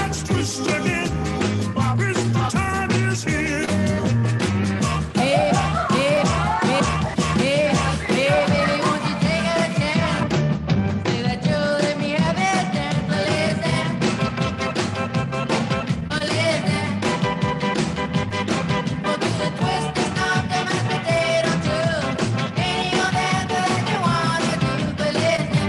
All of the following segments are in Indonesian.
let's twist again. Bobby's time is here. Hey, hey, hey, hey, hey, baby, won't you take a chance? Say that you'll let me have it dance. Well, listen, we'll do the twist and stop the mashed potato too. Any of that you wanna do, but listen,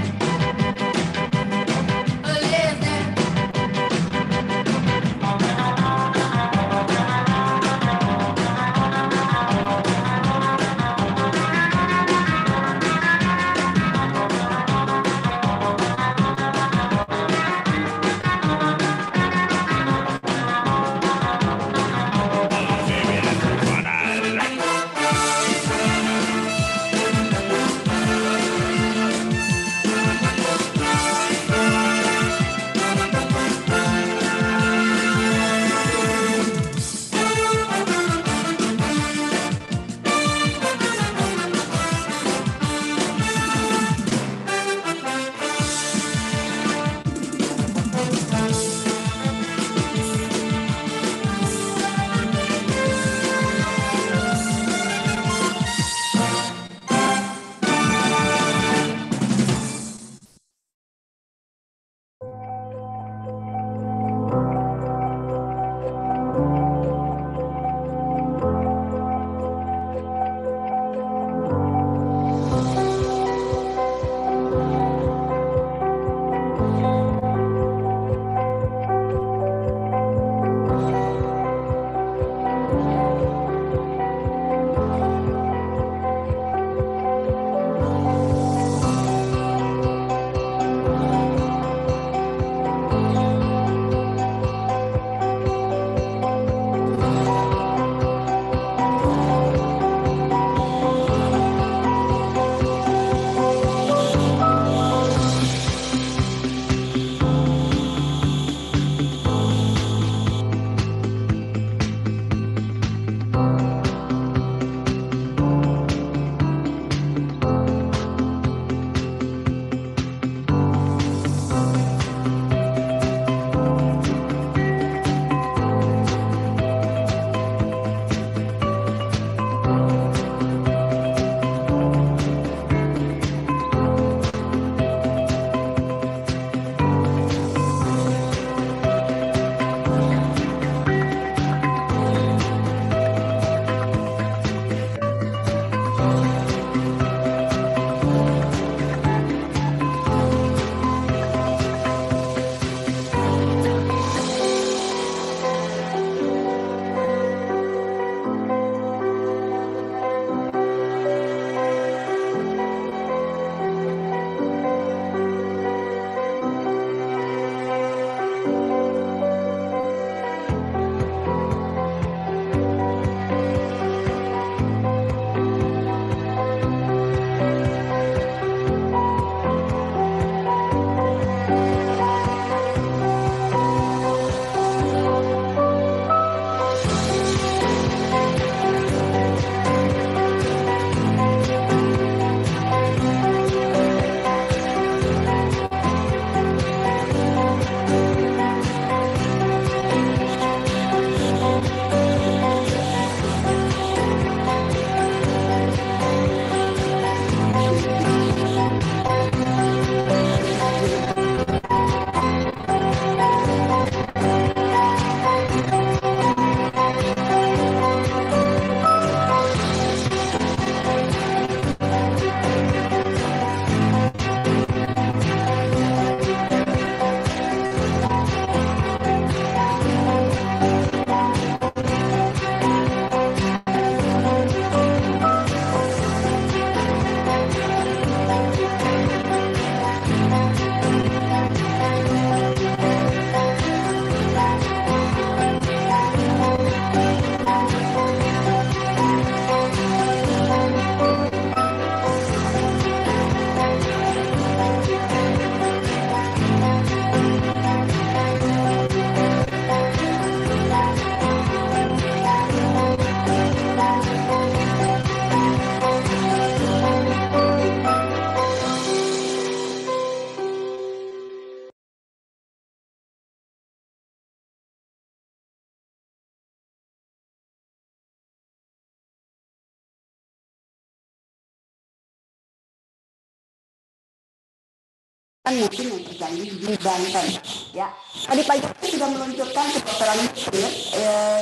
mungkin yang terjadi di Banten. Ya, tadi pagi kita sudah meluncurkan kedokteran nuklir,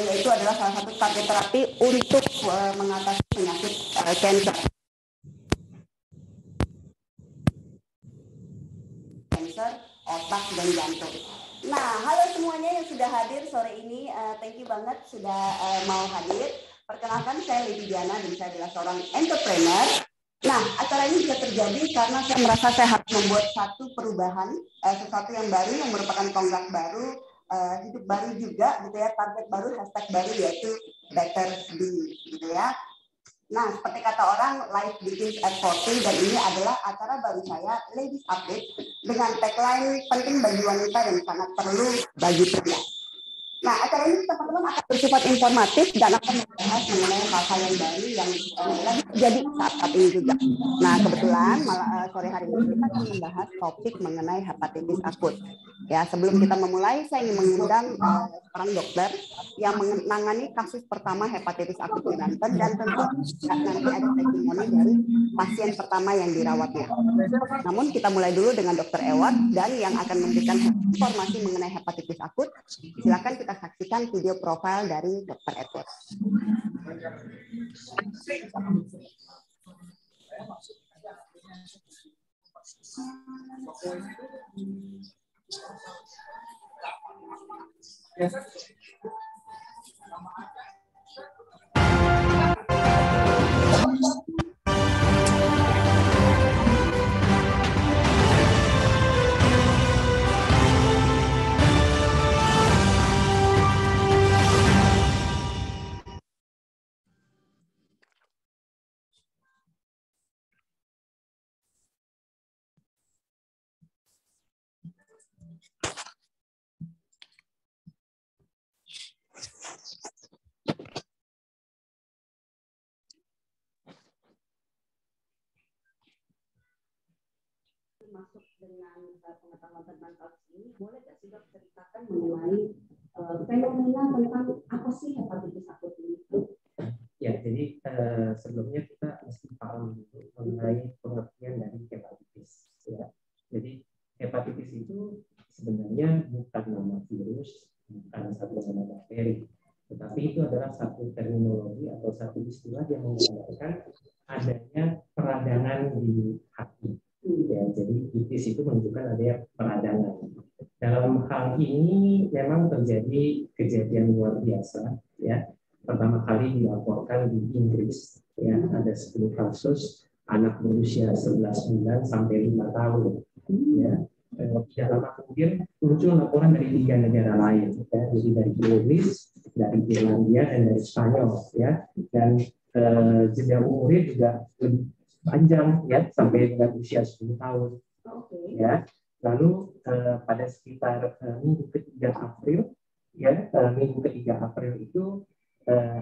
yaitu adalah salah satu target terapi untuk mengatasi penyakit kanker otak dan jantung. Nah, halo semuanya yang sudah hadir sore ini, thank you banget sudah mau hadir. Perkenalkan, saya Lady Diana dan saya adalah seorang entrepreneur. Nah, acara ini bisa terjadi karena saya merasa saya harus membuat satu perubahan, sesuatu yang baru, yang merupakan tonggak baru, hidup baru juga, gitu ya, target baru, hashtag baru, yaitu Better Be, gitu ya. Nah, seperti kata orang, life begins at 40, dan ini adalah acara baru saya, Ladies Update, dengan tagline penting bagi wanita dan sangat perlu bagi pria. Nah, acara ini teman-teman akan bersifat informatif dan akan membahas mengenai hal-hal yang baru yang lagi terjadi saat ini juga. Nah, kebetulan sore hari ini kita akan membahas topik mengenai hepatitis akut. Ya, sebelum kita memulai, saya ingin mengundang seorang dokter yang menangani kasus pertama hepatitis akut di Banten, dan tentu nanti ada testimoni dari pasien pertama yang dirawatnya. Namun kita mulai dulu dengan Dr. Edward, dan yang akan memberikan informasi mengenai hepatitis akut. Silakan kita saksikan video profil dari Dr. Edward. Masuk dengan pengetahuan tentang kasus ini, boleh nggak sih dok ceritakan mengenai fenomena tentang apa sih hepatitis akut ini? Ya, jadi sebelumnya kita mesti paham dulu mengenai pengertian dari hepatitis. Ya. Jadi hepatitis itu sebenarnya bukan nama virus, bukan satu nama bakteri, tetapi itu adalah satu terminologi atau satu istilah yang menggambarkan adanya peradangan di hati. Ya, jadi itis itu menunjukkan adanya peradangan. Dalam hal ini memang terjadi kejadian luar biasa. Ya, pertama kali dilaporkan di Inggris. Ya, ada 10 kasus anak berusia 11 bulan sampai 5 tahun. Ya, tidak lama kemudian muncul laporan dari 3 negara lain. Ya, jadi dari Inggris, dari Irlandia, dan dari Spanyol. Ya, dan jeda umurnya juga lebih panjang, ya, sampai dengan usia 10 tahun. Ya, lalu pada sekitar minggu ketiga April, ya, minggu ketiga April itu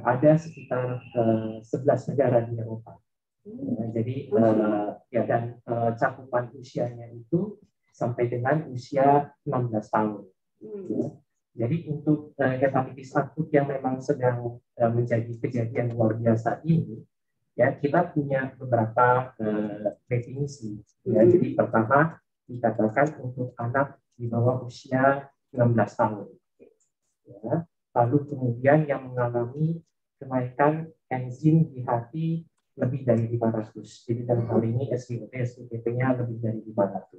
ada sekitar 11 negara di Eropa. Ya, jadi ya, dan cakupan usianya itu sampai dengan usia 16 tahun. Ya. Jadi untuk hepatitis akut yang memang sedang menjadi kejadian luar biasa ini, ya, kita punya beberapa definisi. Ya, jadi pertama dikatakan untuk anak di bawah usia 16 tahun. Ya, lalu kemudian yang mengalami kenaikan enzim di hati lebih dari 500. Jadi dalam hal ini SGOT-nya lebih dari 500.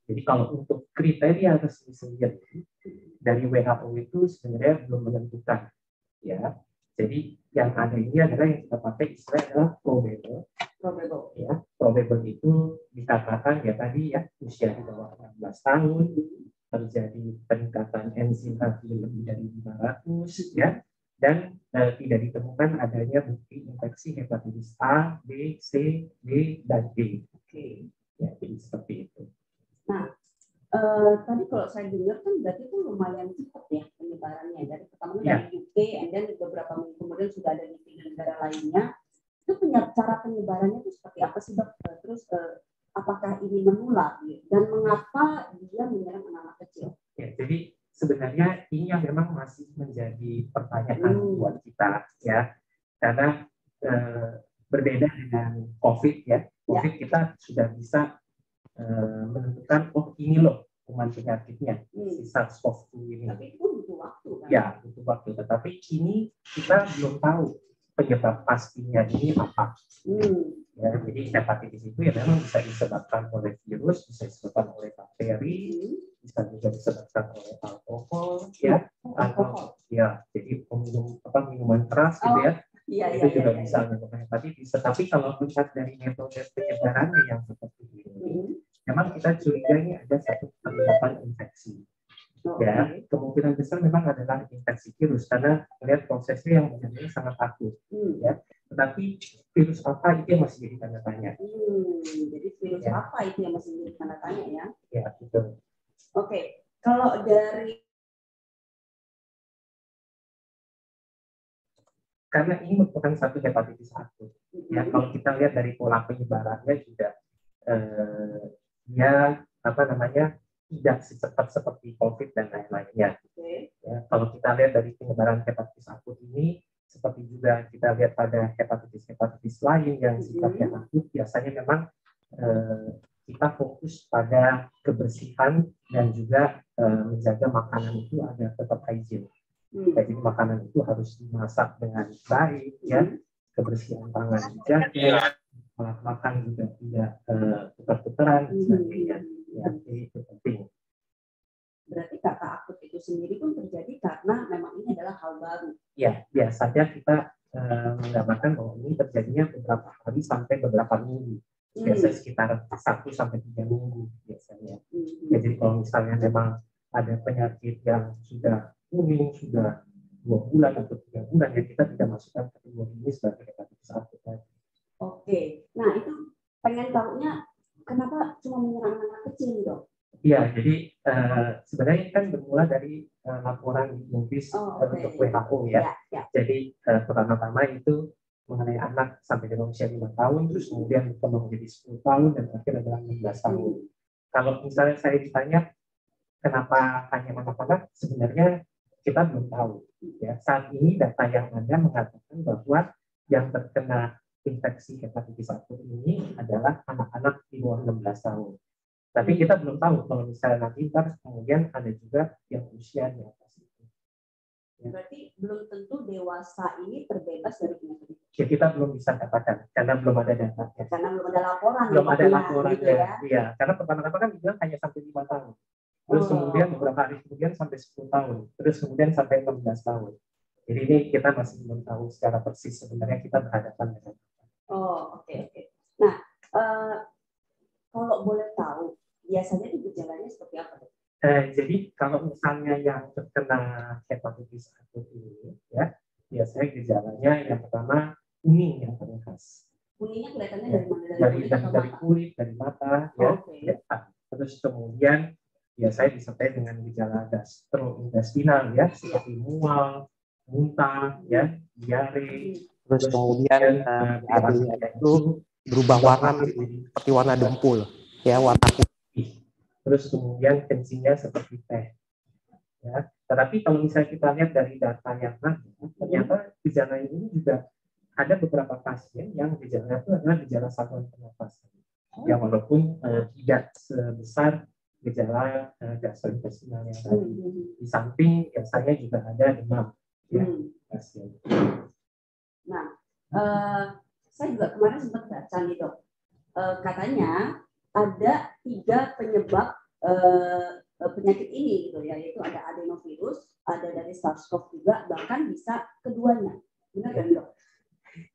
Jadi kalau untuk kriteria resmi sendiri dari WHO itu sebenarnya belum menentukan. Ya, jadi yang ada ini adalah yang kita pakai istilah adalah probable. Ya, probable itu dikatakan ya tadi ya usia di bawah 16 tahun, terjadi peningkatan enzim hati lebih dari 500, ya, dan tidak ditemukan adanya bukti infeksi hepatitis A, B, C, D, dan D. Oke, ya, jadi seperti itu. Nah, tadi kalau saya dengar kan berarti itu lumayan cepat ya penyebarannya, dari pertama dari UK, dan beberapa minggu kemudian sudah ada di negara lainnya. Itu cara penyebarannya itu seperti apa sih dok? Terus apakah ini menular dan mengapa dia menyerang anak-anak kecil? Ya, jadi sebenarnya ini yang memang masih menjadi pertanyaan buat kita, ya, karena berbeda dengan COVID, ya. COVID kita sudah bisa menentukan ini loh kuman penyakitnya si SARS-CoV-2 ini. Tapi itu butuh waktu kan? Ya, butuh waktu. Tetapi ini kita belum tahu penyebab pastinya ini apa. Ya, jadi hepatitis itu ya memang bisa disebabkan oleh virus, bisa disebabkan oleh bakteri, bisa juga disebabkan oleh alkohol, ya, atau ya, jadi minuman keras gitu ya. Itu juga bisa menyebabkan hepatitis. Tetapi kalau melihat dari metode penyebarannya yang seperti ini, memang kita curiga ini ada satu penyebab infeksi. Ya, kemungkinan besar memang adalah infeksi virus karena melihat prosesnya yang sebenarnya sangat akut. Ya, tetapi virus apa itu yang masih jadi tanda tanya. Jadi virus apa itu yang masih jadi tanda tanya ya? Ya, betul. Oke, kalau dari karena ini merupakan satu hepatitis akut. Ya, kalau kita lihat dari pola penyebarannya juga dia tidak secepat seperti COVID dan lain-lainnya. Ya, kalau kita lihat dari penyebaran hepatitis akut ini, seperti juga kita lihat pada hepatitis lain yang sifatnya akut, biasanya memang kita fokus pada kebersihan dan juga menjaga makanan itu agar tetap hygiene. Jadi makanan itu harus dimasak dengan baik, ya, kebersihan tangan dijaga, makan juga tidak tukar-tukaran dan sebagainya. Ya, itu penting. Berarti kata akut itu sendiri pun terjadi karena memang ini adalah hal baru. Ya, biasanya kita menggambarkan bahwa ini terjadinya beberapa hari sampai beberapa minggu. Biasanya sekitar 1 sampai 3 minggu biasanya. Ya, jadi kalau misalnya memang ada penyakit yang sudah kuning, sudah 2 bulan atau 3 bulan, ya kita tidak masukkan kategori ini sebagai hepatitis akut. Oke, nah itu pengen tahunya kenapa cuma menyerang anak kecil, Dok? Iya, jadi sebenarnya kan bermula dari laporan di Inggris untuk WHO ya. Jadi pertama-tama itu mengenai anak sampai dengan usia 5 tahun, terus kemudian berkembang menjadi 10 tahun, dan akhir adalah 16 tahun. Kalau misalnya saya ditanya kenapa hanya anak-anak, sebenarnya kita belum tahu. Ya, saat ini data yang ada mengatakan bahwa yang terkena infeksi hepatitis akut ini adalah anak-anak di bawah 16 tahun. Tapi kita belum tahu kalau misalnya nanti kemudian ada juga yang usia di atas itu. Ya. Berarti belum tentu dewasa ini terbebas dari penyakit. Ya, kita belum bisa katakan karena belum ada data. Karena belum ada laporan. Belum ada laporan gitu ya. Iya, karena pertama-tama kan dibilang hanya sampai 5 tahun. Terus kemudian beberapa hari kemudian sampai 10 tahun. Terus kemudian sampai 16 tahun. Jadi ini kita masih belum tahu secara persis sebenarnya kita berhadapan dengan. Oke. Nah, kalau boleh tahu, biasanya itu gejalanya seperti apa? Jadi kalau misalnya yang terkena hepatitis akut ini, ya biasanya gejalanya yang pertama kuning yang paling khas. Kuningnya kelihatannya Ya, dari kulit, dari mata, ya. Terus kemudian biasanya disertai dengan gejala gastrointestinal, ya, seperti mual, muntah, ya, diare. Terus kemudian itu berubah warna seperti warna dempul, ya, warna putih. Terus kemudian kencingnya seperti teh. Ya. Tetapi kalau misalnya kita lihat dari data yang ada, ternyata gejala ini juga ada beberapa pasien yang gejalanya itu adalah gejala saluran pernapasan. Yang walaupun tidak sebesar gejala gastrointestinal yang tadi. Di samping biasanya juga ada demam, ya, pasien. Nah, saya juga kemarin sempat baca nih, Dok. Katanya ada 3 penyebab penyakit ini gitu ya, yaitu ada adenovirus, ada dari SARS-CoV juga, bahkan bisa keduanya. Benar kan, Dok?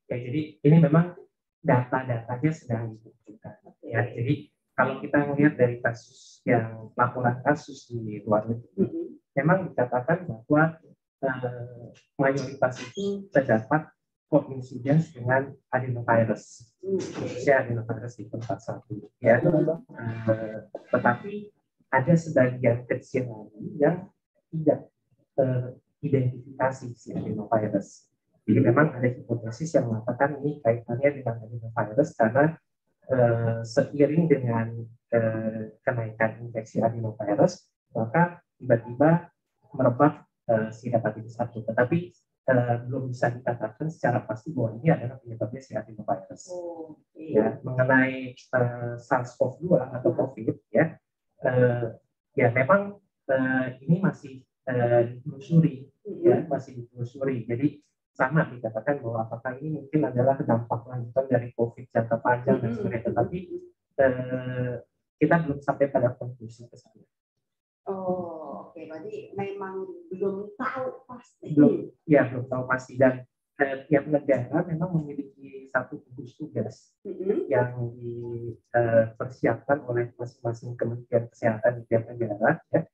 Ya, jadi ini memang data-datanya sedang dibuktikan. Ya, jadi kalau kita melihat dari kasus yang laporan kasus di luar negeri, memang dikatakan bahwa mayoritas itu terdapat koinsidens dengan adenovirus, khususnya adenovirus tipe 41. Ya, tetapi ada sebagian kecil lagi yang tidak teridentifikasi si adenovirus. Jadi memang ada hipotesis yang mengatakan ini kaitannya dengan adenovirus karena seiring dengan kenaikan infeksi adenovirus, maka tiba-tiba merebak si hepatitis akut. Tetapi belum bisa dikatakan secara pasti bahwa ini adalah penyebabnya si adenovirus. Oke. Ya, mengenai SARS-CoV-2 atau COVID, ya, ya memang ini masih ditelusuri, ya, masih ditelusuri. Jadi sama dikatakan bahwa apakah ini mungkin adalah dampak lanjutan dari COVID jangka panjang dan sebagainya, tetapi kita belum sampai pada konklusi ke sana. Oh, oke. Berarti memang belum tahu pasti. Belum tahu pasti, dan tiap negara memang memiliki satu gugus tugas yang dipersiapkan oleh masing-masing Kementerian Kesehatan di tiap negara. Ya.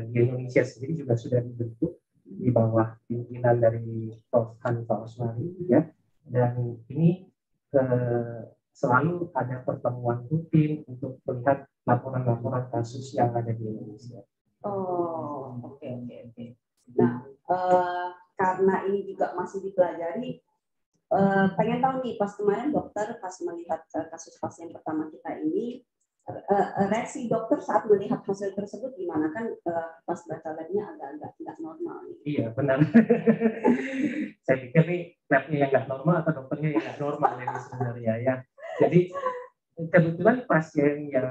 Di Indonesia sendiri juga sudah dibentuk di bawah pimpinan dari Prof. Hanifah Usmani, ya. Dan ini selalu ada pertemuan rutin untuk melihat laporan-laporan kasus yang ada di Indonesia. Oh, oke. Nah, karena ini juga masih dipelajari, pengen tahu nih, pas kemarin dokter pas melihat kasus pasien pertama kita ini, reaksi dokter saat melihat hasil tersebut gimana? Kan pas baca labnya agak-agak tidak normal. Iya, benar. Saya pikir nih labnya yang nggak normal atau dokternya yang nggak normal ini sebenarnya, ya. Jadi kebetulan pasien yang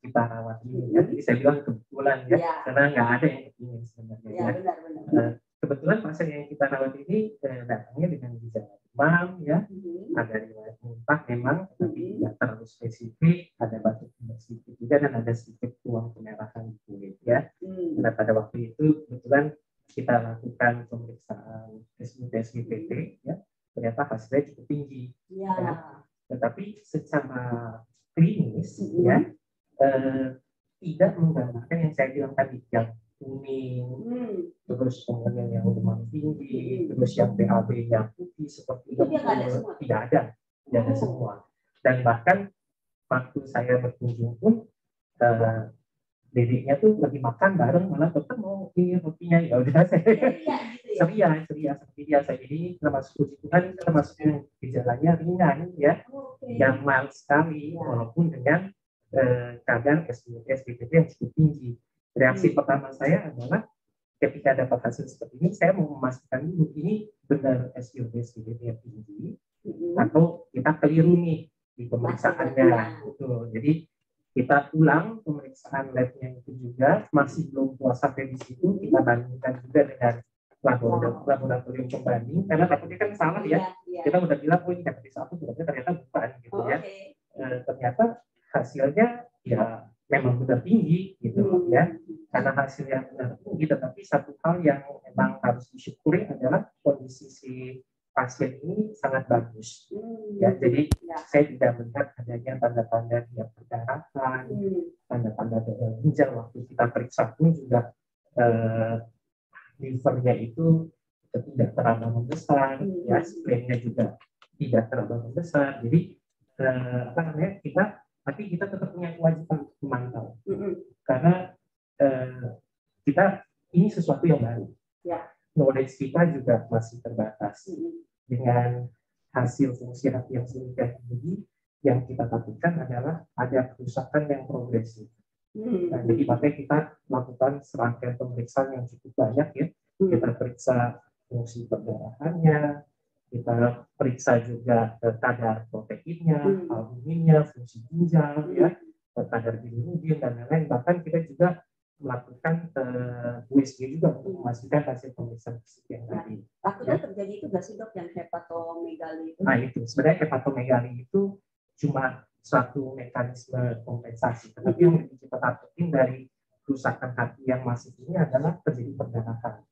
kita rawat ini, ya, jadi saya bilang kebetulan, ya, karena nggak ada yang kepingin sebenarnya. Ya, benar. Kebetulan pasien yang kita rawat ini datangnya dengan gejala demam, ya, ada riwayat muntah memang, tapi tidak terlalu spesifik, ada batuk sedikit juga, dan ada sedikit ruang kemerahan di kulit, ya. Nah, pada waktu itu kebetulan kita lakukan pemeriksaan SGPT, ya, ternyata hasilnya cukup tinggi. Ya. Tetapi secara klinis, ya, tidak menggambarkan yang saya bilang tadi, yang kuning, terus kemudian yang demam tinggi, terus yang BAB-nya putih seperti itu, tidak ada semua. Dan bahkan waktu saya berkunjung pun dedeknya tuh lagi makan bareng, malah dokter mau ini rotinya, ya udah saya ceria seperti biasa. Jadi termasuk puji Tuhan, termasuk yang gejalanya ringan, ya, yang mild sekali, walaupun dengan kadar SGPT yang cukup tinggi. Reaksi pertama saya adalah ketika dapat hasil seperti ini, saya mau memastikan dulu ini benar SGPT yang tinggi atau kita keliru nih di pemeriksaannya. Betul. Jadi kita ulang pemeriksaan labnya itu juga, masih belum puas sampai di situ, kita bandingkan juga dengan laboratorium pembanding, karena takutnya kan salah, ya. Kita udah bilang, oh ini hepatitis akut, ternyata bukan, gitu, ya. Ternyata hasilnya ya memang benar tinggi, gitu, ya. Karena hasilnya benar tinggi, tetapi satu hal yang memang harus disyukuri adalah kondisi si pasien ini sangat bagus, ya. Jadi saya tidak melihat adanya tanda-tanda dia perdarahan, tanda-tanda gagal ginjal. Waktu kita periksa pun juga livernya itu tidak terlalu membesar, ya, splennya juga tidak terlalu membesar. Jadi tapi kita tetap punya kewajiban untuk memantau, karena kita ini sesuatu yang baru. Knowledge kita juga masih terbatas. Dengan hasil fungsi hati yang sedemikian tinggi, yang kita takutkan adalah ada kerusakan yang progresif. Nah, jadi makanya kita lakukan serangkaian pemeriksaan yang cukup banyak, ya. Kita periksa fungsi perdarahannya, kita periksa juga kadar proteinnya, albuminnya, fungsi ginjal, ya, kadar bilirubin dan lain-lain. Bahkan kita juga melakukan USG juga untuk memastikan hasil pemeriksaan fisik yang tadi. Takutnya terjadi itu nggak sih, dok, yang hepatomegali itu? Nah, itu sebenarnya hepatomegali itu cuma suatu mekanisme kompensasi, tetapi yang lebih kita takutin dari kerusakan hati yang masif ini adalah terjadi perdarahan.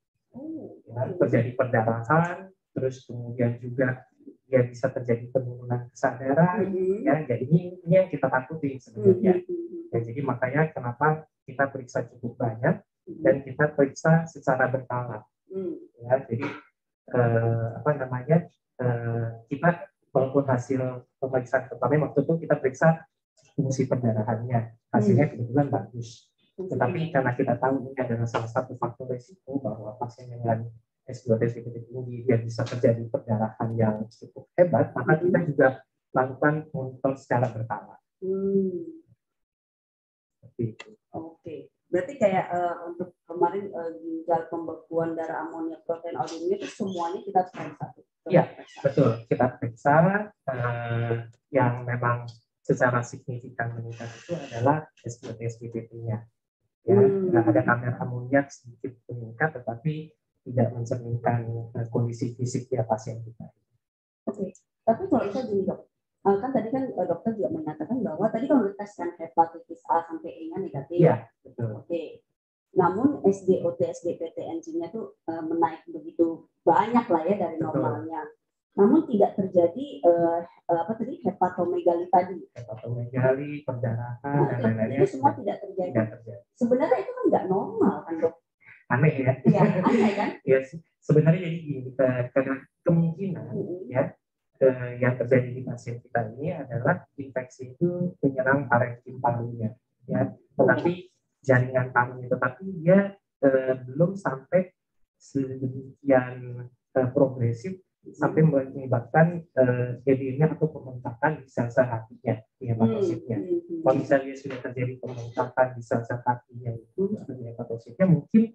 Ya, terjadi perdarahan, terus kemudian juga ya bisa terjadi penurunan kesadaran, ya. Jadi ini yang kita takutin sebenarnya. Ya, jadi makanya kenapa kita periksa cukup banyak dan kita periksa secara berkala. Ya, jadi kita walaupun hasil pemeriksaan pertama waktu itu kita periksa fungsi perdarahannya, hasilnya kebetulan bagus. Tetapi karena kita tahu ini adalah salah satu faktor risiko bahwa pasien dengan SGPT tinggi dia bisa terjadi perdarahan yang cukup hebat, maka kita juga lakukan monitor secara berkala. Oke. Berarti kayak untuk kemarin ginjal, pembekuan darah, amoniak, protein, albumin itu semuanya kita periksa. Iya, betul. Kita periksa yang memang secara signifikan meningkat itu adalah SGPT-nya. Ya, ada kadar amoniak sedikit meningkat, tetapi tidak mencerminkan kondisi fisik ya pasien kita. Oke, tapi kalau itu gini dok, kan tadi kan dokter juga menyatakan bahwa tadi kalau tes kan hepatitis A sampai E-nya negatif. Iya, betul. Oke. Namun SGOT, SGPT, enzimnya tuh menaik begitu banyak lah ya dari normalnya. Namun tidak terjadi apa tadi hepatomegali tadi. Hepatomegali, perdarahan dan lain-lainnya itu semua tidak terjadi. Tidak terjadi. Sebenarnya itu kan nggak normal kan dok? Aneh ya? Iya, aneh kan? Ya, sebenarnya jadi gini, karena kemungkinan ya yang terjadi di pasien kita ini adalah infeksi itu menyerang parenkim parunya, ya. Tetapi jaringan parunya, tetapi dia belum sampai sedemikian progresif sampai menyebabkan edema atau pembengkakan di sel-sel hatinya, di hepatositnya. Kalau misalnya sudah terjadi pembengkakan di sel-sel hatinya itu, di hepatositnya, mungkin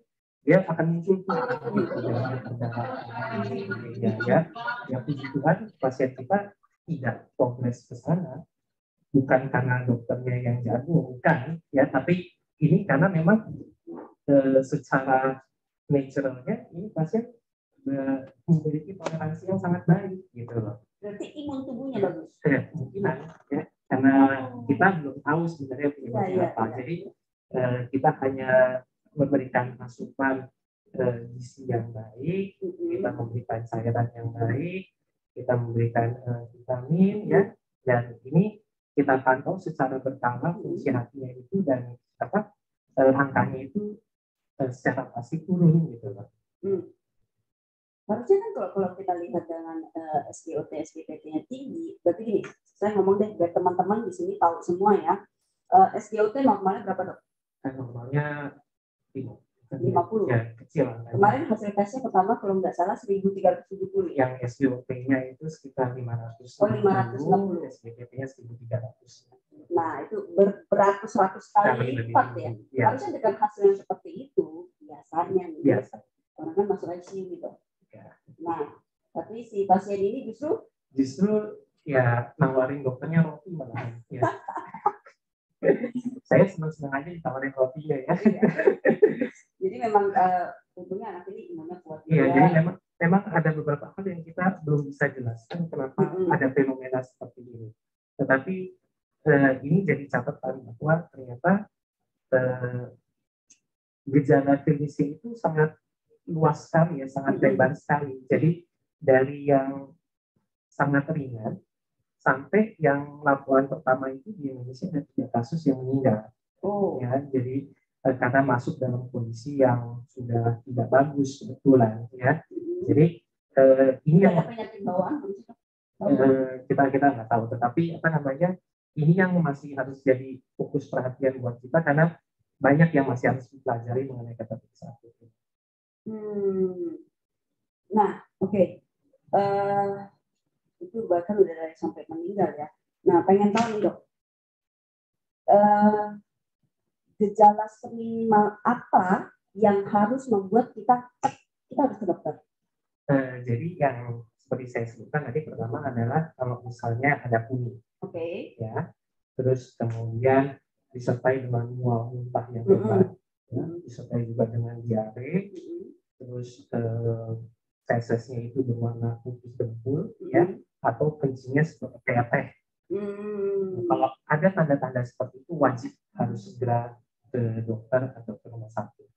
dia akan muncul ya. Ya puji Tuhan pasien kita tidak progres ke sana, bukan karena dokternya yang jago, bukan ya, tapi ini karena memang secara naturalnya ini pasien memiliki toleransi yang sangat baik gitu loh. Berarti imun tubuhnya bagus. Kemungkinan ya, karena kita belum tahu sebenarnya penyebabnya apa. Jadi kita hanya memberikan asupan gizi yang baik, kita memberikan cairan yang baik, kita memberikan vitamin ya, dan ini kita pantau secara berkala fungsi hatinya itu dan angkanya itu secara pasti turun gitu loh. Harusnya kan kalau kita lihat dengan SGOT, SGPT-nya tinggi, berarti gini, saya ngomong deh biar teman-teman di sini tahu semua ya. SGOT normalnya berapa dok? Normalnya 50. Ya, kecil. Kemarin hasil tesnya pertama kalau nggak salah 1370. Yang SGOT-nya itu sekitar 500. Oh, 560. SGPT-nya 1300. Nah, itu beratus-ratus kali lipat ya. Harusnya dengan hasil yang seperti itu, biasanya nih. Biasa. Orang kan masuk ICU gitu. Ya. Nah, tapi si pasien ini justru ya nawarin dokternya roti malahan. Ya. Saya senang aja ditawarin rotinya ya. Jadi memang untungnya anak ini imunnya kuat. Iya, jadi memang ada beberapa hal yang kita belum bisa jelaskan kenapa ada fenomena seperti ini. Tetapi ini jadi catatan bahwa ternyata gejala klinisnya itu sangat luas sekali ya, sangat lebar sekali. Jadi dari yang sangat ringan sampai yang laporan pertama itu di Indonesia ada 3 kasus yang meninggal. Ya, jadi karena masuk dalam kondisi yang sudah tidak bagus kebetulan ya. Jadi ini yang penyakit bawaan kita nggak tahu, tetapi ini yang masih harus jadi fokus perhatian buat kita karena banyak yang masih harus dipelajari mengenai hepatitis akut. Nah, oke. Itu bahkan udah dari sampai meninggal ya. Nah, pengen tahu nih dok, gejala seminimal apa yang harus membuat kita harus ke dokter? Jadi yang seperti saya sebutkan tadi, pertama adalah kalau misalnya ada kuning, ya, terus kemudian disertai dengan mual muntah yang hebat, ya, disertai juga dengan diare, terus fesesnya itu berwarna putih dempul, ya, atau kencingnya seperti kayak teh. Kalau ada tanda-tanda seperti itu wajib harus segera ke dokter atau ke rumah sakit,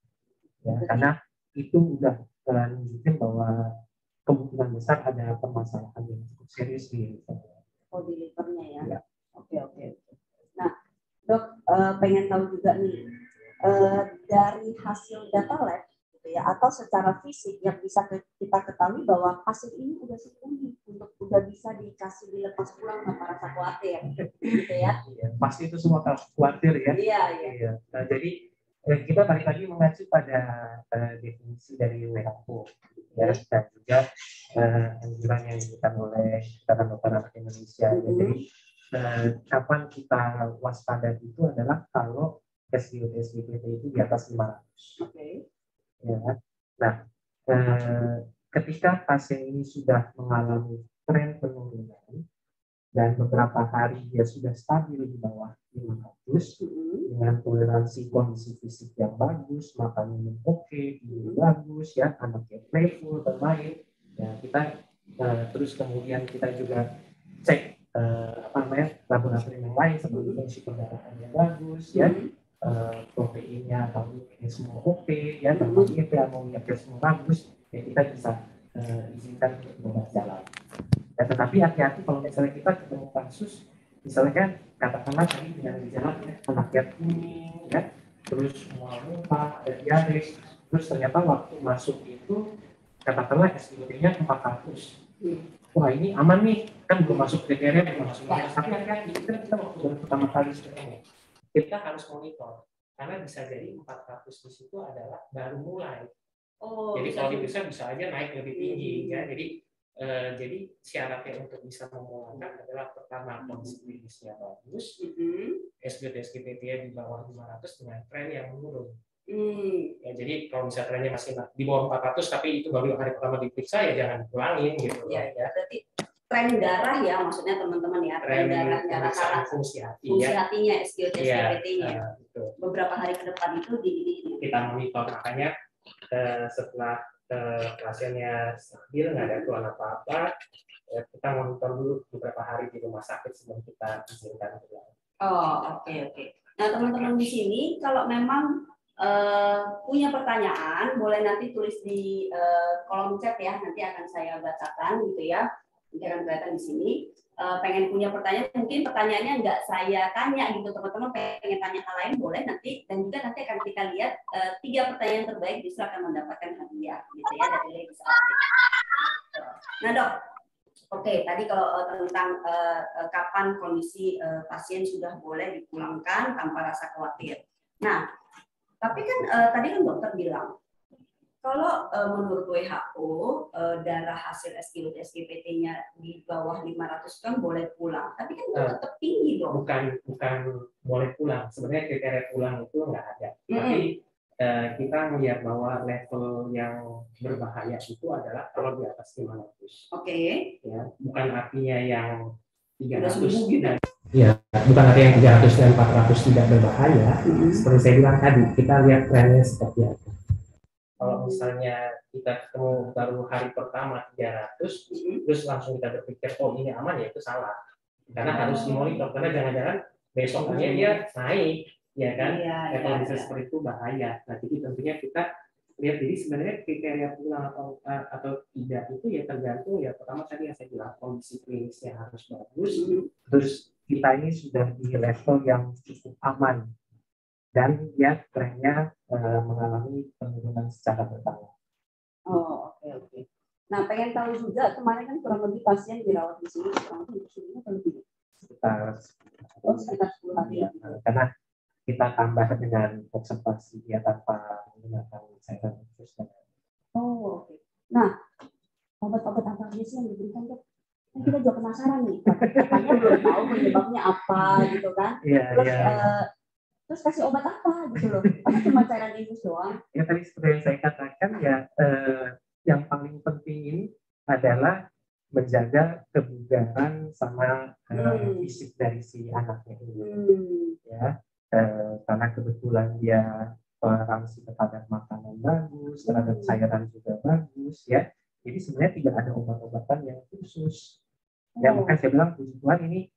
ya, karena itu udah menunjukkan bahwa kemungkinan besar ada permasalahan yang cukup serius di livernya ya. Ya. Oke. Nah, dok, pengen tahu juga nih dari hasil data lab gitu ya, atau secara fisik yang bisa kita ketahui bahwa pasien ini udah sembuh untuk udah bisa dikasih dilepas pulang tanpa rasa khawatir, gitu ya. Pasti itu semua khawatir ya. Iya. Nah, jadi kita balik lagi mengacu pada definisi dari WHO ya, dan juga anjuran yang diberikan oleh Ikatan Dokter Anak Indonesia. Jadi kapan kita waspada itu adalah kalau SGLT-SGPT itu di atas 500. Oke. Ya kan? Nah, ketika pasien ini sudah mengalami tren penurunan dan beberapa hari dia sudah stabil di bawah 500 dengan toleransi kondisi fisik yang bagus, makan minum oke, tidur bagus, ya, anaknya playful, bermain, ya kita terus kemudian kita juga cek laboratorium yang lain seperti fungsi pendarahan yang bagus, ya, proteinnya atau semua oke, ya, termasuk amonia semua bagus, ya kita bisa izinkan untuk berobat jalan. Ya, tetapi hati-hati kalau misalnya kita ketemu kasus, misalnya kan katakanlah tadi dengan gejala anaknya kuning, ya, terus mual muntah, ada diare, terus ternyata waktu masuk itu katakanlah SGLT-nya 400. Wah ini aman nih, kan belum masuk kriteria, belum masuk batas. Tapi hati-hati, kita waktu baru pertama kali ketemu, kita harus monitor karena bisa jadi 400 di situ adalah baru mulai. Jadi kalau diperiksa bisa aja naik lebih tinggi, ya. Jadi syaratnya untuk bisa memulangkan adalah pertama kondisi klinisnya bagus, SGLT-SGPT-nya di bawah 500 dengan tren yang menurun. Ya, jadi kalau misalnya trennya masih di bawah 400 tapi itu baru hari pertama diperiksa, ya jangan pulangin gitu. Ya. Berarti tren darah ya maksudnya teman-teman ya, tren darah fungsi hatinya SGLT-SGPT-nya. Ya, beberapa hari ke depan itu kita monitor, makanya setelah pasiennya stabil, nggak ada keluhan apa-apa, kita monitor dulu beberapa hari di rumah sakit sebelum kita izinkan pulang. Oke. Nah teman-teman di sini kalau memang punya pertanyaan boleh nanti tulis di kolom chat ya, nanti akan saya bacakan gitu ya, nanti akan kelihatan di sini. Pengen punya pertanyaan, mungkin pertanyaannya nggak saya tanya gitu, teman-teman pengen tanya hal lain boleh nanti, dan juga nanti akan kita lihat 3 pertanyaan terbaik justru akan mendapatkan hadiah gitu ya dari Ladies Update. Nah dok, oke, tadi kalau tentang kapan kondisi pasien sudah boleh dipulangkan tanpa rasa khawatir. Nah, tapi kan tadi kan dokter bilang kalau menurut WHO darah hasil SGLT-SGPT-nya di bawah 500 kan boleh pulang, tapi kan tetap tinggi dong. Bukan boleh pulang, sebenarnya kriteria pulang itu nggak ada. Tapi kita melihat bahwa level yang berbahaya itu adalah kalau di atas 500. Oke. Ya, bukan artinya yang 300 gitu. Ya, bukan artinya yang 300 dan 400 tidak berbahaya. Seperti saya bilang tadi, kita lihat trennya seperti apa. Kalau misalnya kita ketemu baru hari pertama 300, terus langsung kita berpikir, oh ini aman, ya itu salah. Karena harus dimonitor, karena jangan-jangan besoknya dia naik, ya kan? Kalau bisa seperti itu bahaya. Nah, jadi tentunya kita lihat, jadi sebenarnya kriteria pulang atau tidak itu ya tergantung, ya pertama tadi yang saya bilang, kondisi klinisnya harus bagus, terus kita ini sudah di level yang cukup aman, dan ya trennya mengalami penurunan secara bertahap. Oke. Nah, pengen tahu juga kemarin kan kurang lebih pasien dirawat di sini kurang lebih lebih sekitar 10 hari. Ya, karena kita tambah dengan observasi dia tanpa menggunakan cairan infus. Oke. Nah, obat-obat apa aja sih yang diberikan dok? Kan kita juga penasaran nih, katanya belum tahu penyebabnya apa gitu kan? Terus kasih obat apa gitu loh? Apa cuma cairan infus doang? Ya tadi seperti yang saya katakan ya, yang paling penting ini adalah menjaga kebugaran sama fisik dari si anaknya ini. Ya, karena kebetulan dia toleransi terhadap makanan bagus, terhadap cairan juga bagus, ya. Jadi sebenarnya tidak ada obat-obatan yang khusus. Ya mungkin saya bilang puji Tuhan ini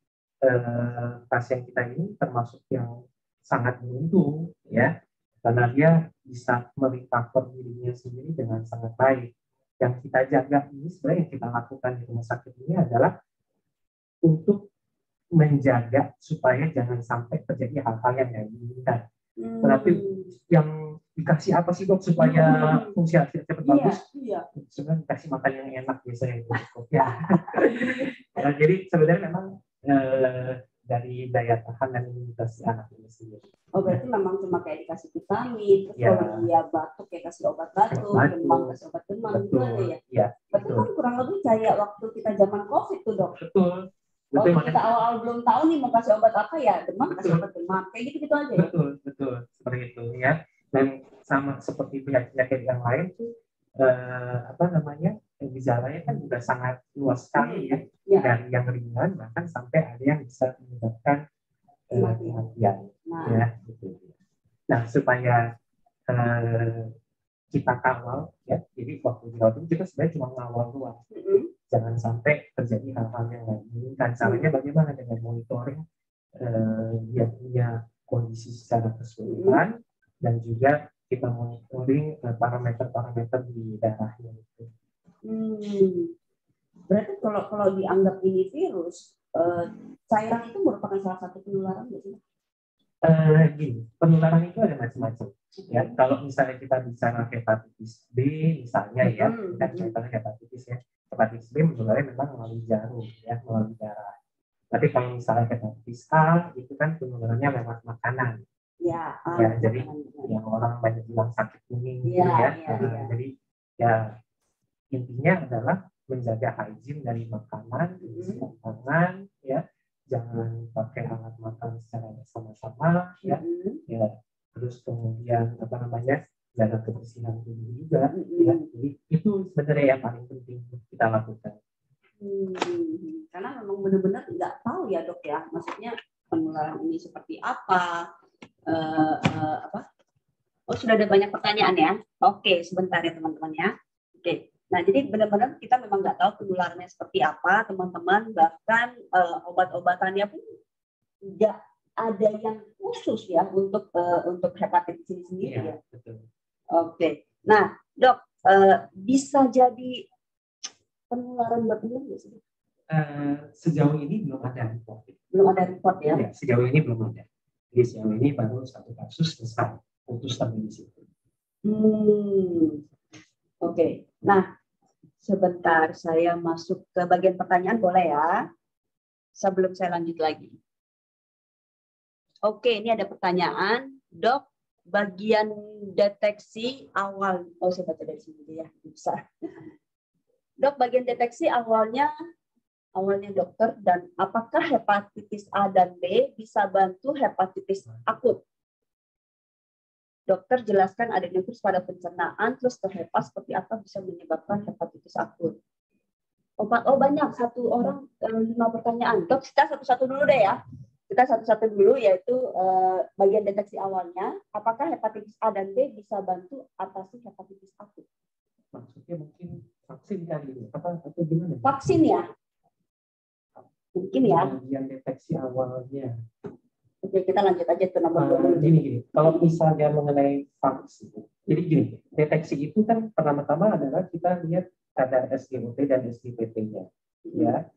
pasien kita ini termasuk yang sangat beruntung, ya, karena dia bisa merecover dirinya sendiri dengan sangat baik. Yang kita jaga ini sebenarnya yang kita lakukan di rumah sakit ini adalah untuk menjaga supaya jangan sampai terjadi hal-hal yang tidak diinginkan. Berarti yang dikasih apa sih dok supaya fungsi hati cepat bagus? Sebenarnya dikasih makan yang enak biasanya itu. Ya. Nah, jadi sebenarnya memang dari daya tahan dan imunitas anak ini sendiri. Berarti memang cuma kayak dikasih vitamin, terus kalau dia batuk kayak kasih obat batuk, demam kasih obat demam gitu aja ya. Berarti kan kurang lebih kayak waktu kita zaman COVID tuh dok. Betul. Waktu Betul, kita awal-awal belum tahu nih mau kasih obat apa ya, demam kasih obat demam, kayak gitu-gitu aja ya. betul seperti itu ya. Dan sama seperti penyakit yang lain tuh apa namanya, gejalanya kan juga sangat luas sekali ya. Ya. Dari yang ringan bahkan sampai ada yang bisa menyebabkan kematian Nah, ya gitu. Nah, supaya kita kawal ya, jadi waktu di laut kita sebenarnya cuma ngawal doang, jangan sampai terjadi hal-hal yang lain. Dan caranya bagaimana dengan monitoring dia punya kondisi secara keseluruhan dan juga kita monitoring parameter-parameter di darahnya itu. Berarti kalau dianggap ini virus, cairan itu merupakan salah satu penularan nggak sih? Gini, penularan itu ada macam-macam. Ya, kalau misalnya kita bicara hepatitis B, misalnya ya, kita bicara hepatitis ya, hepatitis B menularnya memang melalui jarum, ya, melalui darah. Tapi kalau misalnya hepatitis A, itu kan penularannya lewat makanan. Ya, Jadi yang orang banyak bilang sakit kuning, ya. Jadi ya intinya adalah menjaga hygiene dari makanan, cuci tangan, ya, jangan pakai alat makan secara bersama-sama, ya, terus kemudian apa namanya, jaga kebersihan tubuh juga, ya. Jadi itu sebenarnya yang paling penting kita lakukan. Karena memang benar-benar nggak tahu ya dok ya, maksudnya penularan ini seperti apa. Oh sudah ada banyak pertanyaan ya. Oke, sebentar ya teman-teman ya. Oke. Nah, jadi benar-benar kita memang nggak tahu penularannya seperti apa, teman-teman. Bahkan obat-obatannya pun nggak ada yang khusus ya untuk hepatitis ini sendiri ya. Betul. Oke. Nah, dok, bisa jadi penularan berpengaruh nggak sih? Sejauh ini belum ada report. Belum ada report ya? Ya, sejauh ini belum ada. Jadi sejauh ini baru satu kasus besar putusan di situ. Oke. Nah, sebentar saya masuk ke bagian pertanyaan boleh ya? Sebelum saya lanjut lagi. Oke, ini ada pertanyaan, dok. Bagian deteksi awal, saya baca dari sini ya, bisa. Dok, bagian deteksi awalnya dokter, dan apakah hepatitis A dan B bisa bantu hepatitis akut? Dokter jelaskan adanya virus pada pencernaan, terus ke hepa seperti apa bisa menyebabkan hepatitis akut. Banyak, satu orang 5 pertanyaan. Dok, kita satu-satu dulu deh ya. Kita satu-satu dulu, yaitu bagian deteksi awalnya. Apakah hepatitis A dan B bisa bantu atasi hepatitis akut? Maksudnya mungkin vaksin kali ini, atau gimana? Vaksin ya? Mungkin ya. Bagian deteksi awalnya. Oke, kita lanjut aja ke nomor 2. Gini. Kalau misalnya mengenai vaksin, jadi gini, deteksi itu kan pertama-tama adalah kita lihat kadar SGOT dan SGPT-nya. Ya.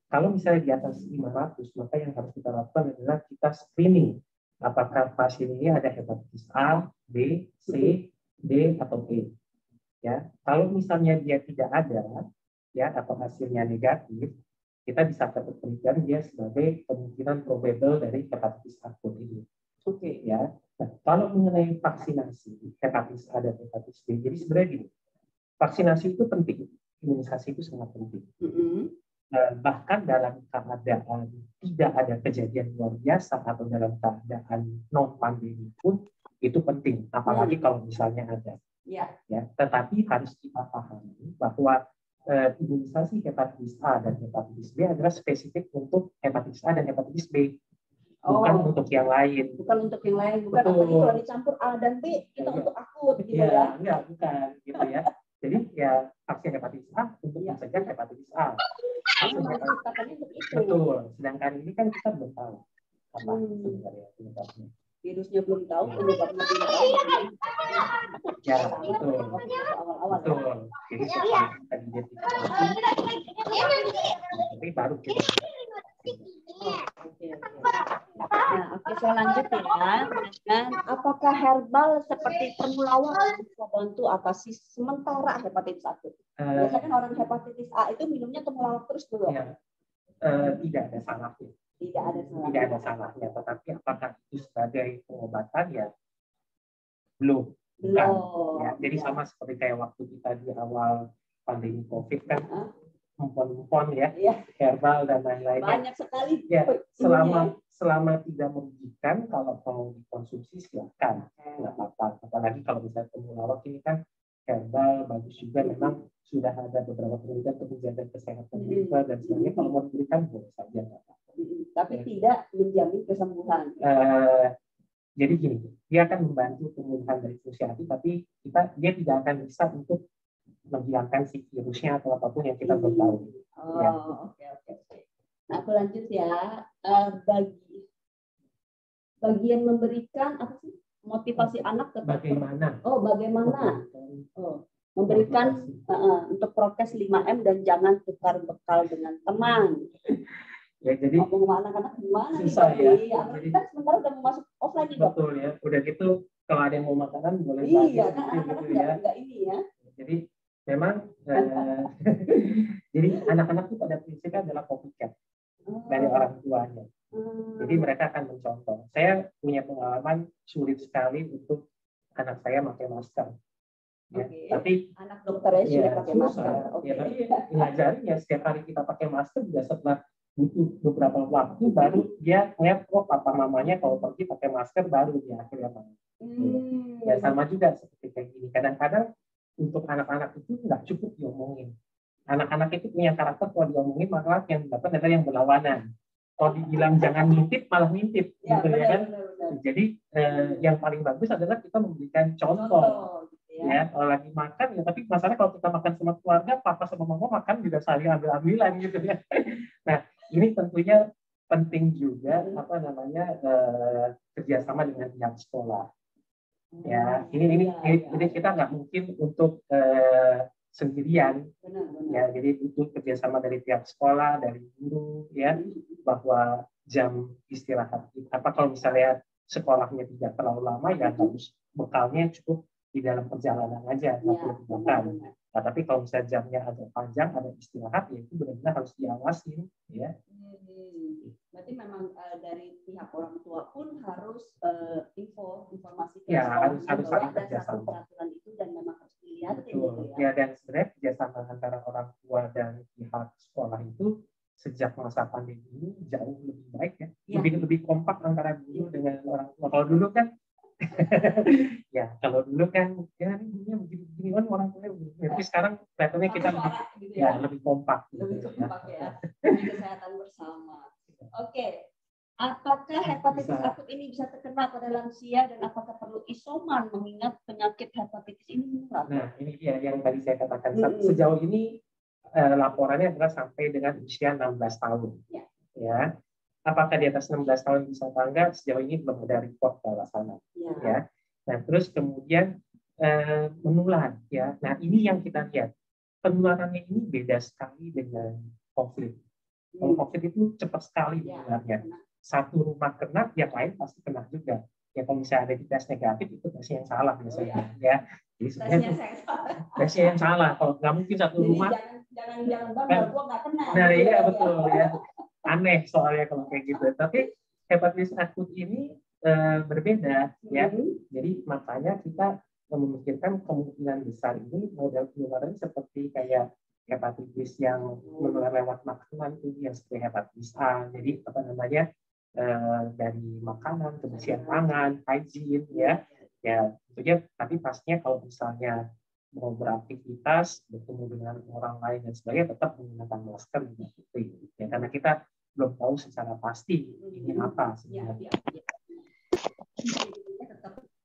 Kalau misalnya di atas 500, maka yang harus kita lakukan adalah kita screening apakah pasien ini ada hepatitis A, B, C, D atau E. Ya, kalau misalnya dia tidak ada, ya, atau hasilnya negatif, kita bisa kategorikan dia sebagai kemungkinan probable dari hepatitis akut ini. Oke, ya. Nah, kalau mengenai vaksinasi hepatitis A dan hepatitis B, jadi sebenarnya gini, vaksinasi itu penting, imunisasi itu sangat penting. Bahkan dalam keadaan tidak ada kejadian luar biasa atau dalam keadaan non pandemi pun itu penting, apalagi kalau misalnya ada. Ya, tetapi harus kita pahami bahwa imunisasi hepatitis A dan hepatitis B adalah spesifik untuk hepatitis A dan hepatitis B, bukan untuk yang lain. Bukan untuk yang lain, bukan apalagi kalau dicampur A dan B kita untuk akut gitu ya. Enggak, bukan gitu ya. Jadi ya vaksin hepatitis A untuk mencegah hepatitis A. Betul. Sedangkan ini kan kita belum tahu apa sebenarnya penyebabnya. Virusnya belum tahu, penyebabnya belum tahu. Ya, betul. Awal-awal. Betul. Jadi setelah kita identifikasi, tapi baru kita. Nah, oke, saya lanjut ya. Dan apakah herbal seperti temulawak bisa bantu atasi sementara hepatitis akut? Biasanya orang hepatitis A itu minumnya temulawak terus dulu. Ya. Tidak ada salahnya. Tidak ada salahnya. Tetapi apakah itu sebagai pengobatan ya? Belum. Ya, jadi sama seperti kayak waktu kita di awal pandemi COVID kan, empon-empon ya, Iya. herbal dan lain-lain. Banyak sekali. Ya, ininya. selama tidak merugikan, kalau mau dikonsumsi silakan, nggak apa-apa. Apalagi kalau misalnya temulawak ini kan herbal, bagus juga. Memang sudah ada beberapa penelitian untuk menjaga kesehatan liver dan sebagainya. Kalau mau diberikan boleh saja, nggak apa-apa. Tapi tidak menjamin kesembuhan. Jadi gini, dia akan membantu pemulihan dari fungsi hati, tapi dia tidak akan bisa untuk menghilangkan si virusnya atau apapun yang kita belum tahu. Ya. Oke. Nah, aku lanjut ya. Bagian memberikan apa sih? Motivasi anak tetap Bagaimana? Bagaimana? Memberikan untuk prokes 5M dan jangan tukar bekal dengan teman. Ya, jadi ngomong sama anak-anak gimana susah nih? ya. Jadi kan sementara udah mau masuk offline nih, Dok. Betul ya. Udah gitu kalau ada yang mau makanan boleh Iya, bagi, kan anak-anak gitu ya. nggak ini ya. Jadi memang jadi anak-anak itu pada prinsipnya adalah copycat dari orang tuanya. Jadi mereka akan mencontoh. Saya punya pengalaman sulit sekali untuk anak saya pakai masker. Ya, tapi anak dokternya sudah pakai masker. Ya, tapi ngajarin ya setiap hari kita pakai masker juga setelah butuh beberapa waktu baru dia ngeliat papa mamanya kalau pergi pakai masker baru dia akhirnya mau. Ya sama juga seperti kayak gini. Kadang-kadang untuk anak-anak itu nggak cukup diomongin. Anak-anak itu punya karakter kalau diomongin malah yang dapat adalah yang berlawanan. Kalau dibilang jangan ngintip malah ngintip, ya, gitu ya kan? Jadi yang paling bagus adalah kita memberikan contoh. Ya, kalau lagi makan ya, tapi masalahnya kalau kita makan sama keluarga, papa sama mama makan juga saling ambil-ambilan gitu ya. Nah, ini tentunya penting juga kerjasama dengan pihak sekolah. Ya, ini kita nggak mungkin untuk sendirian. Ya, jadi butuh kerjasama dari pihak sekolah, dari guru, ya, bahwa jam istirahat. Kalau misalnya sekolahnya tidak terlalu lama, ya harus bekalnya cukup di dalam perjalanan aja, nggak perlu dimakan. Nah, tapi kalau misalnya jamnya agak panjang, ada istirahat, ya itu benar-benar harus diawasin, ya. Berarti memang dari pihak orang tua pun harus informasi ya, harus ada kerjasama. satu peraturan itu dan memang harus dilihat gitu ya. Dan sebenarnya kerjasama antara orang tua dan pihak sekolah itu sejak masa pandemi ini jauh lebih baik ya. Lebih kompak antara guru dengan orang tua. Kalau dulu kan ya kalau dulu kan ya ini begini orang tua begini. Tapi sekarang kelihatannya kita lebih kompak. Lebih kompak ya. Demi kesehatan bersama. Oke. Apakah hepatitis akut ini bisa terkena pada lansia dan apakah perlu isoman mengingat penyakit hepatitis ini? Nah, ini dia yang tadi saya katakan. Sejauh ini laporannya adalah sampai dengan usia 16 tahun. Ya. Apakah di atas 16 tahun bisa atau enggak? Sejauh ini belum ada report ke arah sana. Ya. Nah, terus kemudian menular. Ya. Nah, ini yang kita lihat. Penularannya ini beda sekali dengan COVID. Kalau COVID itu cepat sekali menularnya. Satu rumah kena, yang lain pasti kena juga. Ya, kalau misalnya ada di tes negatif, itu tesnya yang salah biasanya. Ya. Jadi sebenarnya tesnya yang salah. Kalau nggak mungkin satu rumah. Jangan bangga, gua nggak kena. Nah, iya betul ya. Aneh soalnya kalau kayak gitu. Tapi hepatitis akut ini berbeda ya. Jadi makanya kita memikirkan kemungkinan besar ini model penularan seperti kayak hepatitis yang menular lewat makanan itu yang seperti hepatitis A. Jadi dari makanan, kebersihan tangan, hygiene ya. Ya, tentunya tapi pastinya kalau misalnya mau beraktivitas, bertemu dengan orang lain dan sebagainya, tetap menggunakan masker ya, karena kita belum tahu secara pasti ini apa sebenarnya.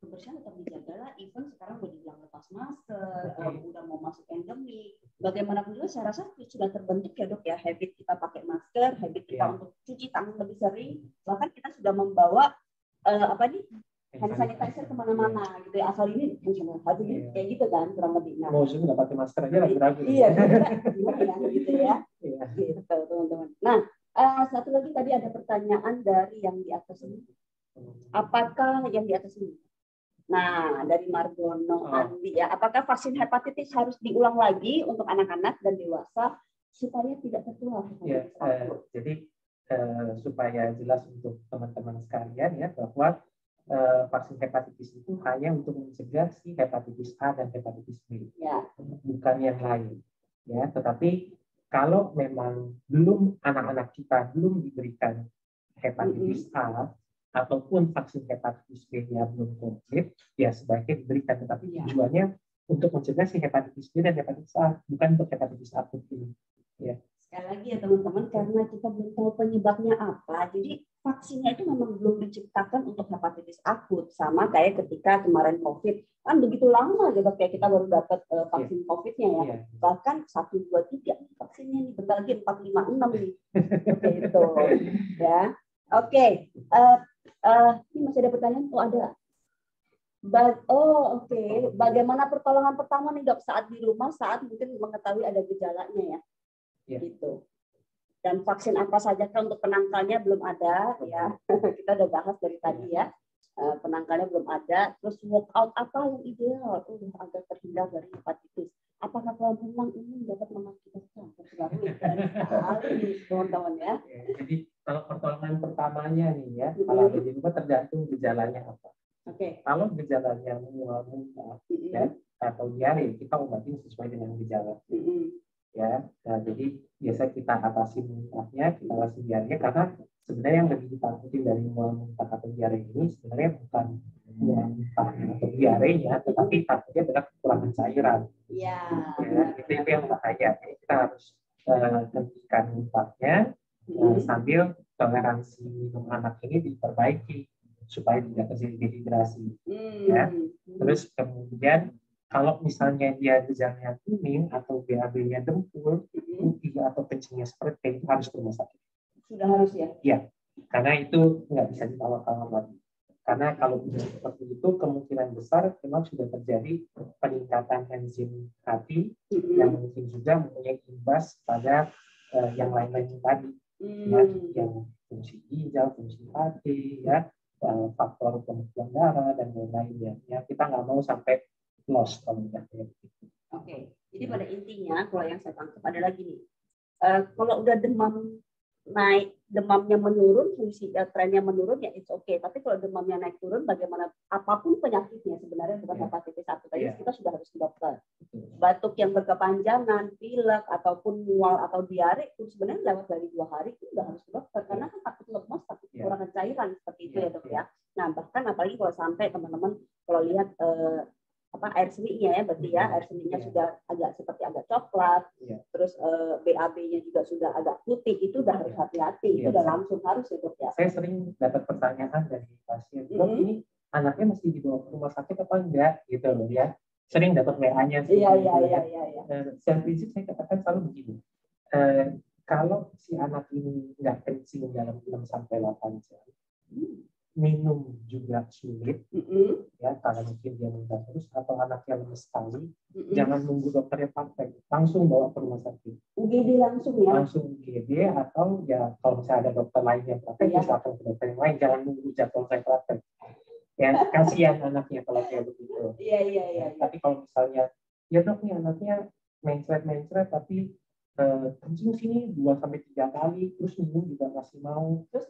Kebersihan tetap dijaga lah, even sekarang udah dibilang lepas masker, udah mau masuk endemi. Bagaimanapun juga saya rasa sudah terbentuk ya dok ya, habit kita pakai masker, habit kita untuk cuci tangan lebih sering, bahkan kita sudah membawa hand sanitizer kemana-mana gitu ya, asal ini kayak gitu kan kurang lebih. Mau Zoom nggak pakai masker aja ragu-ragu. Iya, gimana gitu ya. Gitu teman-teman. Nah, satu lagi tadi ada pertanyaan dari yang di atas ini. Apakah yang di atas ini? Nah, dari Margono Andi ya, apakah vaksin hepatitis harus diulang lagi untuk anak-anak dan dewasa supaya tidak tertular? Ya, jadi supaya jelas untuk teman-teman sekalian ya bahwa vaksin hepatitis itu hanya untuk mencegah si hepatitis A dan hepatitis B, bukan yang lain. Ya, tetapi kalau memang anak-anak kita belum diberikan hepatitis A ataupun vaksin hepatitis B-nya belum komplit, ya sebaiknya diberikan. Tetapi tujuannya untuk mencegah si hepatitis B dan hepatitis A, bukan untuk hepatitis akut ini. Ya. Sekali lagi ya teman-teman, karena kita belum tahu penyebabnya apa, jadi vaksinnya itu memang belum diciptakan untuk hepatitis akut. Sama kayak ketika kemarin COVID, kan begitu lama gitu kayak kita baru dapat vaksin COVID-nya ya. Bahkan 1, 2, 3 vaksinnya nih, bentar lagi 4, 5, 6 nih. Gitu ya. Oke. Ini masih ada pertanyaan? Oh ada. Oke. Bagaimana pertolongan pertama nih dok saat di rumah saat mungkin mengetahui ada gejalanya ya? Gitu. Dan vaksin apa saja kan untuk penangkalnya belum ada ya. Kita udah bahas dari tadi ya. Penangkalnya belum ada. Terus workout apa yang ideal? Agar terhindar dari hepatitis. Apakah kolam renang ini dapat mengakibatkan teman-teman ya? Jadi kalau pertolongan pertamanya nih ya, kalau di rumah tergantung gejalanya apa. Kalau gejalanya mual-muntah atau diare, kita obatin sesuai dengan gejala. Ya, nah, jadi biasa kita atasi muntahnya, kita atasi diare, karena sebenarnya yang lebih ditakutin dari mual-muntah atau diare ini sebenarnya bukan mual-muntah atau diarenya, tetapi takutnya adalah kekurangan cairan. Ya, itu yang bahaya. Jadi kita harus hentikan muntahnya sambil toleransi minum anak ini diperbaiki supaya tidak terjadi dehidrasi. Ya. Terus kemudian kalau misalnya dia gejalanya kuning atau BAB-nya dempul, putih atau kencingnya seperti itu harus ke rumah sakit. Sudah harus ya? Iya, karena itu nggak bisa ditawar-tawar lagi. Karena kalau sudah seperti itu, kemungkinan besar memang sudah terjadi peningkatan enzim hati yang mungkin juga mempunyai imbas pada yang lain-lain tadi, ya, yang fungsi ginjal, fungsi hati, ya, faktor pembekuan darah dan lain-lainnya. Ya, kita nggak mau sampai loss kalau tidak kayak gitu. Oke, jadi pada intinya kalau yang saya tangkap adalah gini, kalau udah demam naik, demamnya menurun, fungsi trennya menurun ya it's okay. Tapi kalau demamnya naik turun, bagaimana apapun penyakitnya sebenarnya bukan hepatitis akut aja, kita sudah harus ke dokter. Batuk yang berkepanjangan, pilek ataupun mual atau diare itu sebenarnya lewat dari 2 hari itu sudah harus ke dokter karena kan takut lemas, takut kekurangan cairan seperti itu ya dok ya. Nah bahkan apalagi kalau sampai teman-teman kalau lihat air seninya ya berarti ya air seninya sudah agak coklat, terus BAB-nya juga sudah agak putih, itu udah harus hati-hati, itu udah langsung harus ya dok ya. Saya sering dapat pertanyaan dari pasien, dok ini anaknya mesti dibawa ke rumah sakit apa enggak gitu loh ya. Sering dapat WA-nya. Iya. Secara prinsip saya katakan selalu begini, kalau si anak ini nggak kencing dalam 6-8 jam, minum juga sulit, ya karena mungkin dia muntah terus atau anaknya lemes sekali, jangan nunggu dokternya praktek, langsung bawa ke rumah sakit. UGD langsung ya? Langsung UGD atau ya kalau misalnya ada dokter lain yang praktek, bisa langsung ke dokter yang lain, jangan nunggu jadwal saya praktek. Ya kasihan anaknya kalau kayak begitu. Iya. Tapi kalau misalnya, ya dok nih anaknya mencret tapi kencing sini 2-3 kali, terus minum juga masih mau, terus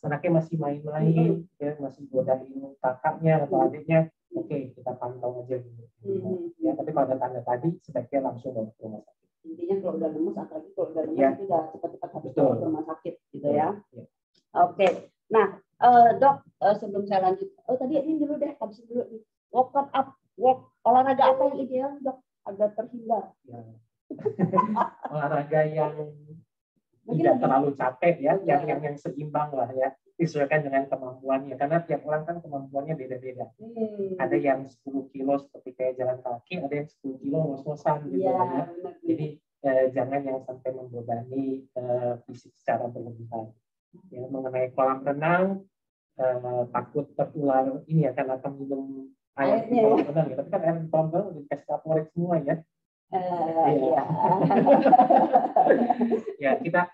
anaknya masih main-main, ya masih godain kakaknya atau adiknya, oke, kita pantau aja dulu. Ya, tapi kalau ada tanda tadi, sebaiknya langsung bawa ke rumah sakit. Intinya kalau udah lemes, apalagi kalau udah lemes itu udah cepat-cepat harus bawa ke rumah sakit, gitu ya. Oke, nah dok, sebelum saya lanjut, tadi ini dulu deh, habis dulu nih, olahraga apa yang ideal dok agar terhindar? Olahraga yang tidak terlalu capek ya, yang seimbang lah ya, disesuaikan dengan kemampuannya, karena tiap orang kan kemampuannya beda-beda. Ada yang 10 kilo seperti kayak jalan kaki, ada yang 10 kilo ngos-ngosan gitu ya. Jadi jangan yang sampai membebani fisik secara berlebihan. Ya, mengenai kolam renang, takut tertular ini ya karena akan minum air di kolam renang ya. Tapi kan air di kolam renang udah dikasih kaporit semua ya. Ya kita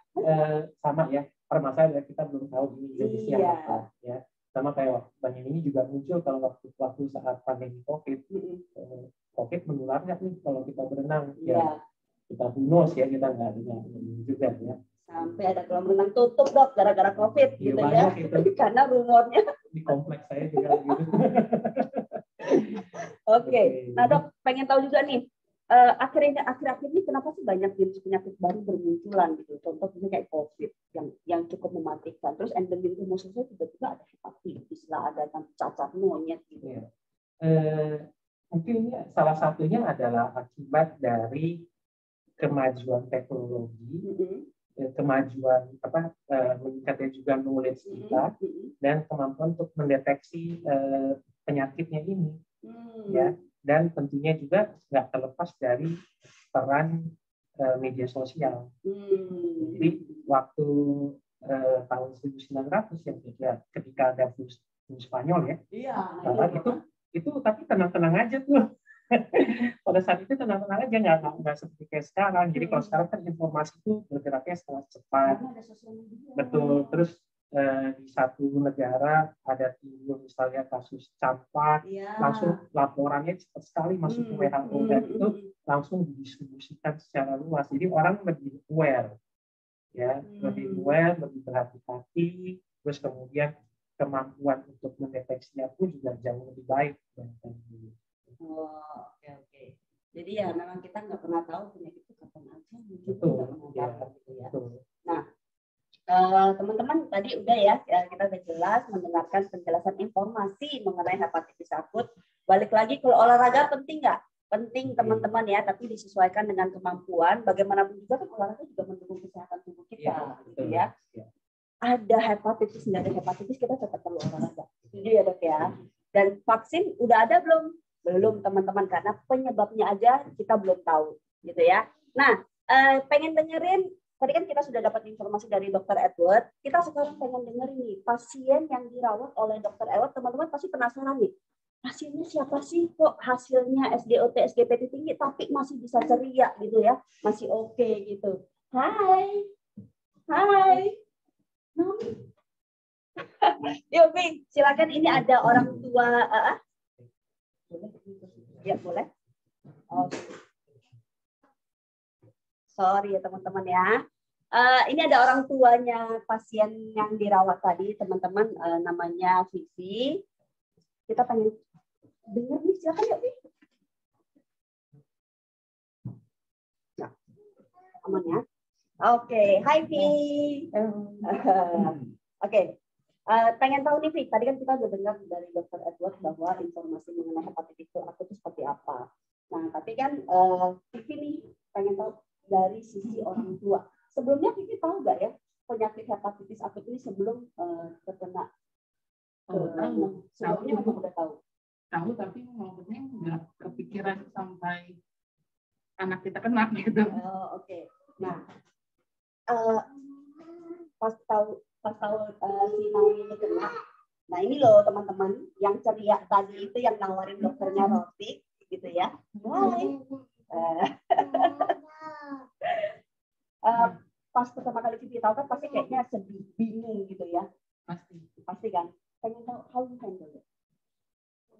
sama ya, permasalahan kita belum tahu ini jenisnya apa ya. Sama kayak banyak ini juga muncul kalau waktu saat pandemi COVID. COVID menular nggak nih kalau kita berenang? Ya kita bonus ya, kita nggak juga ya. Sampai ada kolam renang tutup dok gara-gara COVID gitu ya. Karena rumornya di kompleks saya juga gitu. Oke. Nah dok, pengen tahu juga nih akhir-akhir ini kenapa sih banyak jenis penyakit baru bermunculan gitu? Contohnya kayak COVID yang cukup mematikan. Terus endemi rumosae tiba-tiba ada hepatitis lah, ada cacar monyet gitu. Iya. Mungkin salah satunya adalah akibat dari kemajuan teknologi, kemajuan meningkatnya juga knowledge kita, dan kemampuan untuk mendeteksi penyakitnya ini, ya. Dan tentunya juga nggak terlepas dari peran media sosial. Jadi waktu tahun 1900 yang ketika ada flu Spanyol ya, itu tapi tenang-tenang aja tuh. Pada saat itu tenang-tenang aja, nggak seperti kayak sekarang. Jadi kalau sekarang kan informasi itu bergeraknya sangat cepat. Betul. Terus di satu negara ada timbul misalnya kasus campak, langsung laporannya cepat sekali masuk ke WHO dan itu langsung didistribusikan secara luas. Jadi orang lebih aware, ya, lebih aware, lebih berhati-hati. Terus kemudian kemampuan untuk mendeteksinya pun juga jauh lebih baik daripada dulu. Oke. Jadi ya memang kita nggak pernah tahu penyakit itu kapan aja. Betul. Nah, teman-teman tadi udah ya, kita udah jelas mendengarkan penjelasan informasi mengenai hepatitis akut. Balik lagi, kalau olahraga penting nggak? Penting teman-teman ya, tapi disesuaikan dengan kemampuan. Bagaimanapun juga kan olahraga juga mendukung kesehatan tubuh kita, gitu ya. Ada hepatitis, nggak ada hepatitis, kita tetap perlu olahraga. Setuju ya dok ya? Dan vaksin udah ada belum? Belum teman-teman, karena penyebabnya aja kita belum tahu, gitu ya. Nah, pengen dengerin, tadi kan kita sudah dapat informasi dari Dr. Edward, kita sekarang pengen dengerin nih, pasien yang dirawat oleh Dr. Edward, teman-teman pasti penasaran nih, pasiennya siapa sih kok hasilnya SGOT, SGPT tinggi, tapi masih bisa ceria gitu ya, masih oke gitu. Hai, Yuk, Bing, silakan, ini ada orang tua. Ya, boleh. Oh. Sorry ya teman-teman ya. Ini ada orang tuanya pasien yang dirawat tadi, teman-teman, namanya Vivi. Kita pengen dengar nih, silakan ya, Vivi. Nah, aman ya. Oke, hai Vivi. Oke. Pengen tahu nih, Vi, tadi kan kita udah dengar dari Dr. Edward bahwa informasi mengenai hepatitis akut itu seperti apa. Nah, tapi kan Vivi nih pengen tahu dari sisi orang tua. Sebelumnya Vivi tahu nggak ya penyakit hepatitis akut ini sebelum terkena? Tahu. Sebelumnya udah tahu. Tahu, tapi maksudnya nggak kepikiran sampai anak kita kena gitu. Oke. Nah, pas tahu si Naomi itu kena. Nah ini loh teman-teman, yang ceria tadi itu yang nawarin dokternya roti, gitu ya. Hai. Pas pertama kali Vivi tahu kan pasti kayaknya sedih, bingung gitu ya. Pasti kan. Pengen tahu how you handle it.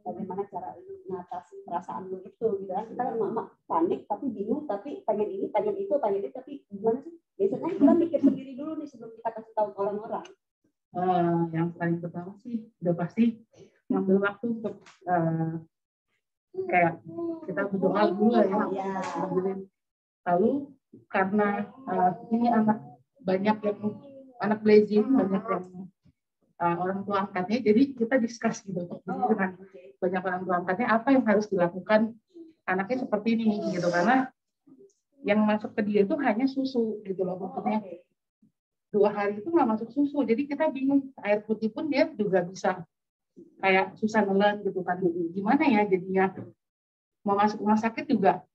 Bagaimana cara lu mengatasi perasaan lu itu, gitu kan? Kita kan mama panik, tapi bingung, tapi pengen ini, pengen itu, tapi gimana sih? Biasanya kita mikir sendiri dulu nih sebelum kita kasih tahu ke orang-orang. Yang paling pertama sih udah pasti ngambil waktu untuk kayak kita berdoa dulu lah ya. Lalu karena ini banyak yang anak blazing, banyak yang orang tua angkatnya, jadi kita discuss gitu dengan banyak orang tua angkatnya apa yang harus dilakukan anaknya seperti ini gitu, karena yang masuk ke dia itu hanya susu gitu loh, maksudnya 2 hari itu nggak masuk susu, jadi kita bingung, air putih pun dia juga bisa kayak susah nelen gitu kan, gimana ya jadinya, mau masuk rumah sakit juga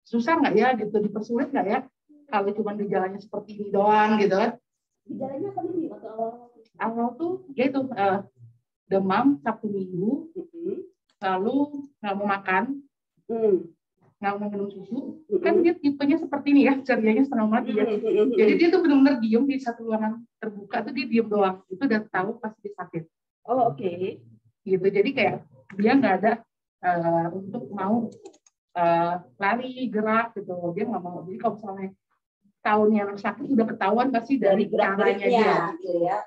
susah nggak ya gitu, dipersulit nggak ya kalau cuma gejalanya seperti ini doang gitu kan. Gejalanya apa nih waktu awal tuh ya itu demam Sabtu Minggu, lalu nggak mau makan, nggak mau minum susu, kan dia tipenya seperti ini ya, cerianya setengah mati ya. Jadi dia tuh benar-benar diem di satu ruangan terbuka tuh, dia diem doang, itu udah tahu pasti sakit. Oh oke. Gitu, jadi kayak dia nggak ada untuk mau lari gerak gitu, dia nggak mau. Jadi kalau misalnya tahunnya anak sakit udah ketahuan pasti dari caranya dia. Gitu ya.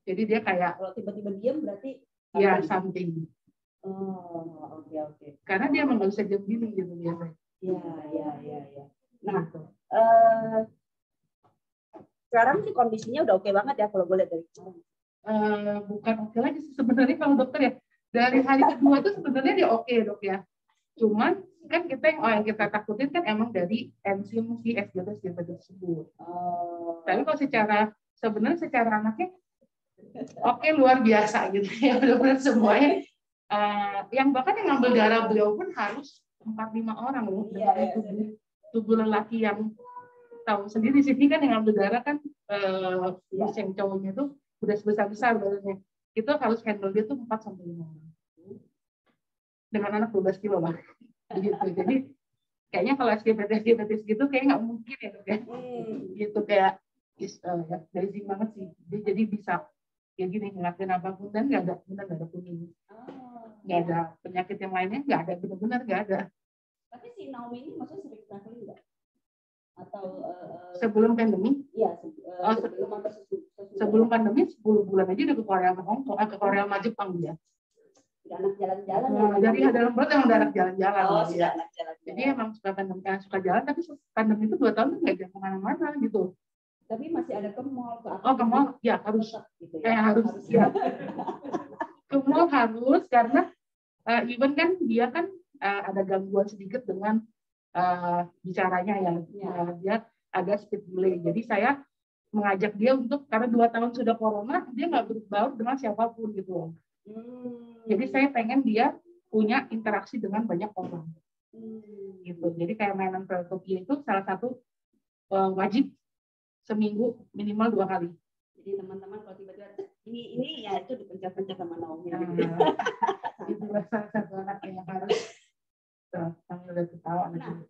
Jadi dia kayak kalau tiba-tiba diem berarti ya something. Oh oke. Karena dia emang nggak bisa diem gini gitu biasanya. Iya. Nah, Gitu. sekarang sih kondisinya udah oke banget ya kalau gue lihat dari kemarin. Bukan oke lagi sih sebenarnya kalau dokter ya. Dari hari kedua tuh sebenarnya dia oke dok ya. Cuman kan yang kita takutin kan emang dari enzim si SGLT tersebut. Tapi kalau sebenarnya secara anaknya oke luar biasa gitu ya, benar-benar semuanya. Yang bahkan yang ngambil darah beliau pun harus 4-5 orang loh. Dengan tubuh lelaki yang tahu sendiri sini kan yang ngambil darah kan yang cowoknya itu udah sebesar-besar badannya. Itu harus handle dia tuh 4-5 orang. Dengan anak 12 kilo lah. Gitu. Jadi kayaknya kalau diabetes gitu kayak nggak mungkin ya dok ya. Gitu kayak amazing banget sih. Jadi bisa kayak gini ngelakuin apapun dan nggak ada kuning. Nggak ada penyakit yang lainnya, nggak ada, benar-benar nggak ada. Tapi si Naomi ini maksudnya sering traveling nggak? Atau sebelum pandemi? Iya, sebelum pandemi 10 bulan aja udah ke Korea sama Hongkong, ke Korea sama Jepang dia. Udah anak jalan-jalan. Jadi dalam perut emang udah anak jalan-jalan. Sudah anak jalan-jalan. Jadi emang suka jalan, tapi pandemi itu 2 tahun nggak jalan kemana-mana gitu. Tapi masih ada ke mall, ke apa? Oh, ke mall, ya harus. Gitu ya. Harus. Ya. Ke mall harus karena even kan dia kan ada gangguan sedikit dengan bicaranya ya. Dia agak speed delay. Jadi saya mengajak dia untuk karena 2 tahun sudah corona, dia nggak berbaur dengan siapapun gitu. Jadi saya pengen dia punya interaksi dengan banyak orang. Gitu. Jadi kayak mainan Peletopia itu salah satu wajib seminggu minimal 2 kali. Jadi teman-teman kalau tiba-tiba ini ya itu dipencet-pencet sama Naomi. Itu salah satu anak yang harus sambil ketawa. Mana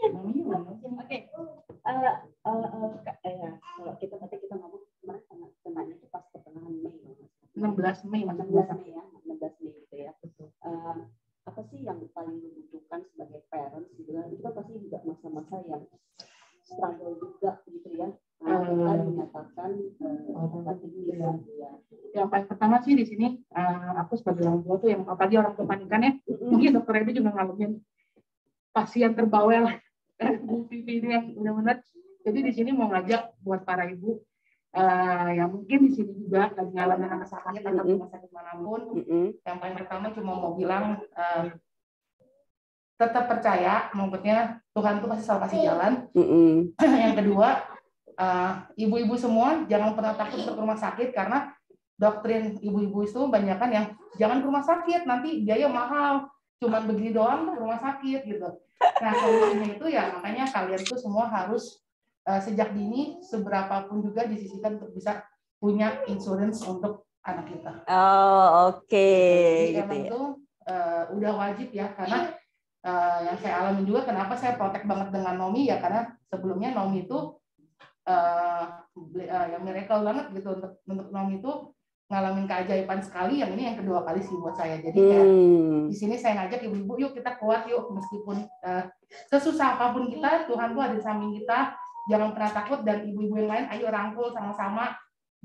Naominya? Oke. Kalau kita ngomong kemarin sama temannya itu pas pertengahan Mei. 16 Mei. 16 Mei gitu ya. Apa sih yang paling dibutuhkan sebagai parents gitu kan? Itu kan pasti juga masa-masa yang struggle juga gitu ya. Kita menyatakan yang paling pertama sih di sini aku sebagai orang tua tuh yang apalagi orang tua panikan ya, mungkin dokter Ebi juga ngalamin pasien terbawel Bu Vivi ini yang benar-benar. Jadi di sini mau ngajak buat para ibu yang mungkin di sini juga lagi ngalamin anak sakit atau rumah sakit manapun. Yang paling pertama cuma mau bilang tetap percaya, maksudnya Tuhan tuh pasti selalu kasih jalan. Yang kedua, ibu-ibu semua jangan pernah takut untuk ke rumah sakit karena doktrin ibu-ibu itu banyakan yang jangan ke rumah sakit nanti biaya mahal, cuman begini doang ke rumah sakit gitu. Nah solusinya itu ya makanya kalian tuh semua harus sejak dini seberapapun juga disisihkan untuk bisa punya insurance untuk anak kita. Oke. Jadi emang itu udah wajib ya karena yang saya alami juga kenapa saya protek banget dengan Naomi ya karena sebelumnya Naomi itu yang miracle banget gitu untuk Naomi itu ngalamin keajaiban sekali. Yang ini yang kedua kali sih buat saya. Jadi kayak di sini saya ngajak ibu-ibu yuk kita kuat yuk meskipun sesusah apapun kita Tuhan tuh ada di samping kita. Jangan pernah takut dan ibu-ibu yang lain ayo rangkul sama-sama.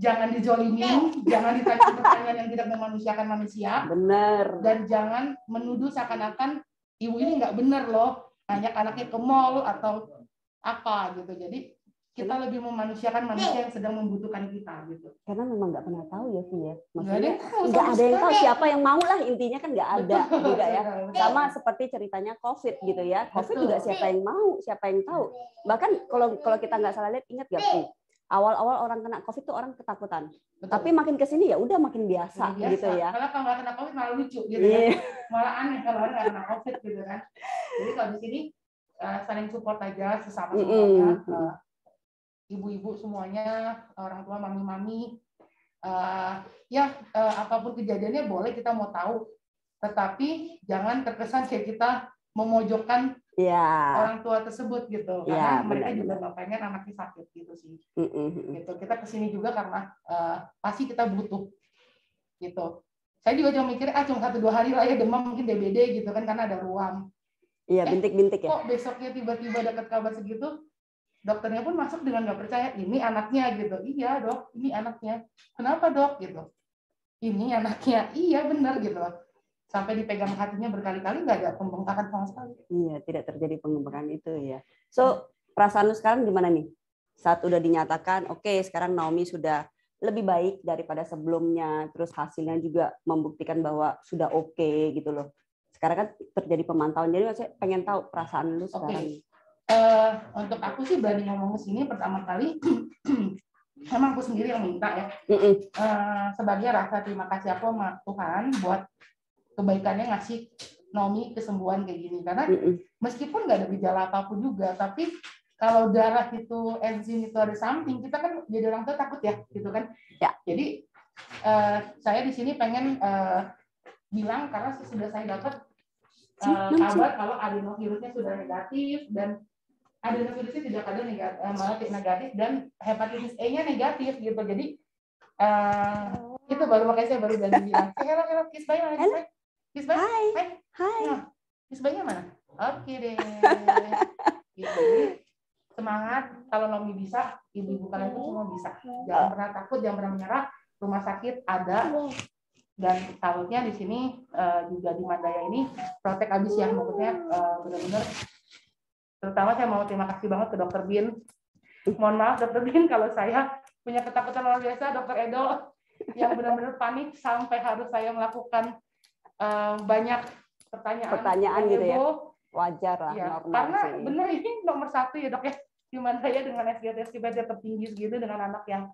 Jangan dijolimin, jangan ditanya pertanyaan yang tidak memanusiakan manusia. Benar. Dan jangan menuduh seakan-akan ibu ini nggak benar loh, ngajak anaknya ke mall atau apa gitu. Jadi kita lebih memanusiakan manusia yang sedang membutuhkan kita gitu. Karena memang nggak pernah tahu ya sih ya. Maksudnya nggak ada yang tahu siapa yang mau lah intinya kan nggak ada juga ya. Betul. Sama seperti ceritanya COVID gitu ya. COVID juga siapa yang mau, siapa yang tahu. Bahkan kalau kita nggak salah lihat ingat nggak sih? Awal-awal orang kena COVID tuh orang ketakutan. Betul. Tapi makin kesini ya udah makin biasa gitu ya. Kalau nggak kena COVID malah lucu gitu kan. Malah aneh kalau orang nggak kena COVID gitu kan. Jadi kalau di sini saling support aja sesama semuanya. Ibu-ibu semuanya, orang tua, mami-mami, apapun kejadiannya boleh kita mau tahu, tetapi jangan terkesan kayak kita memojokkan orang tua tersebut gitu, karena mereka juga nggak pengen anaknya sakit gitu sih. Gitu. Kita kesini juga karena pasti kita butuh, gitu. Saya juga cuma mikir, cuma 1-2 hari lah ya demam mungkin DBD gitu kan, karena ada ruam. Iya, bintik-bintik ya. Kok besoknya tiba-tiba dapat kabar segitu? Dokternya pun masuk dengan nggak percaya, ini anaknya gitu. Iya dok, ini anaknya. Kenapa dok gitu? Ini anaknya, iya benar gitu. sampai dipegang hatinya berkali-kali nggak ada pembengkakan sama sekali. Iya, tidak terjadi pengembangan itu ya. So, perasaan lu sekarang gimana nih? Saat udah dinyatakan, oke, sekarang Naomi sudah lebih baik daripada sebelumnya, terus hasilnya juga membuktikan bahwa sudah oke gitu loh. Sekarang kan terjadi pemantauan, jadi saya pengen tahu perasaan lu sekarang. Untuk aku sih berani ngomong ke sini pertama kali, memang aku sendiri yang minta ya. Sebagai rasa terima kasih aku sama Tuhan buat kebaikannya ngasih Naomi kesembuhan kayak gini. Karena meskipun nggak ada gejala apapun juga, tapi kalau darah itu, enzim itu ada something, kita kan jadi orang tua takut ya, gitu kan. Ya. Jadi saya di sini pengen bilang karena sudah saya dapat kabar kalau adenovirusnya sudah negatif dan adenovirusnya tidak ada negatif dan hepatitis E-nya negatif gitu. Jadi itu baru makanya saya baru berani bilang. Hello, kiss bye mana? Kiss bye. Hai. Kiss bye-nya mana? Oke deh. Gitu. Semangat, kalau Naomi bisa, ibu-ibu kalian itu semua bisa. Jangan pernah takut, jangan pernah menyerah. Rumah sakit ada, dan salutnya di sini juga di Mandaya ini protek abis ya, maksudnya benar-benar. Terutama saya mau terima kasih banget ke Dokter Bin. Mohon maaf Dokter Bin kalau saya punya ketakutan luar biasa, Dokter Edo yang benar-benar panik sampai harus saya melakukan banyak pertanyaan gitu ya. Wajar lah, ya, normal karena sih. benar ini nomor 1 ya Dok ya, di Mandaya dengan SGT tertinggi segitu dengan anak yang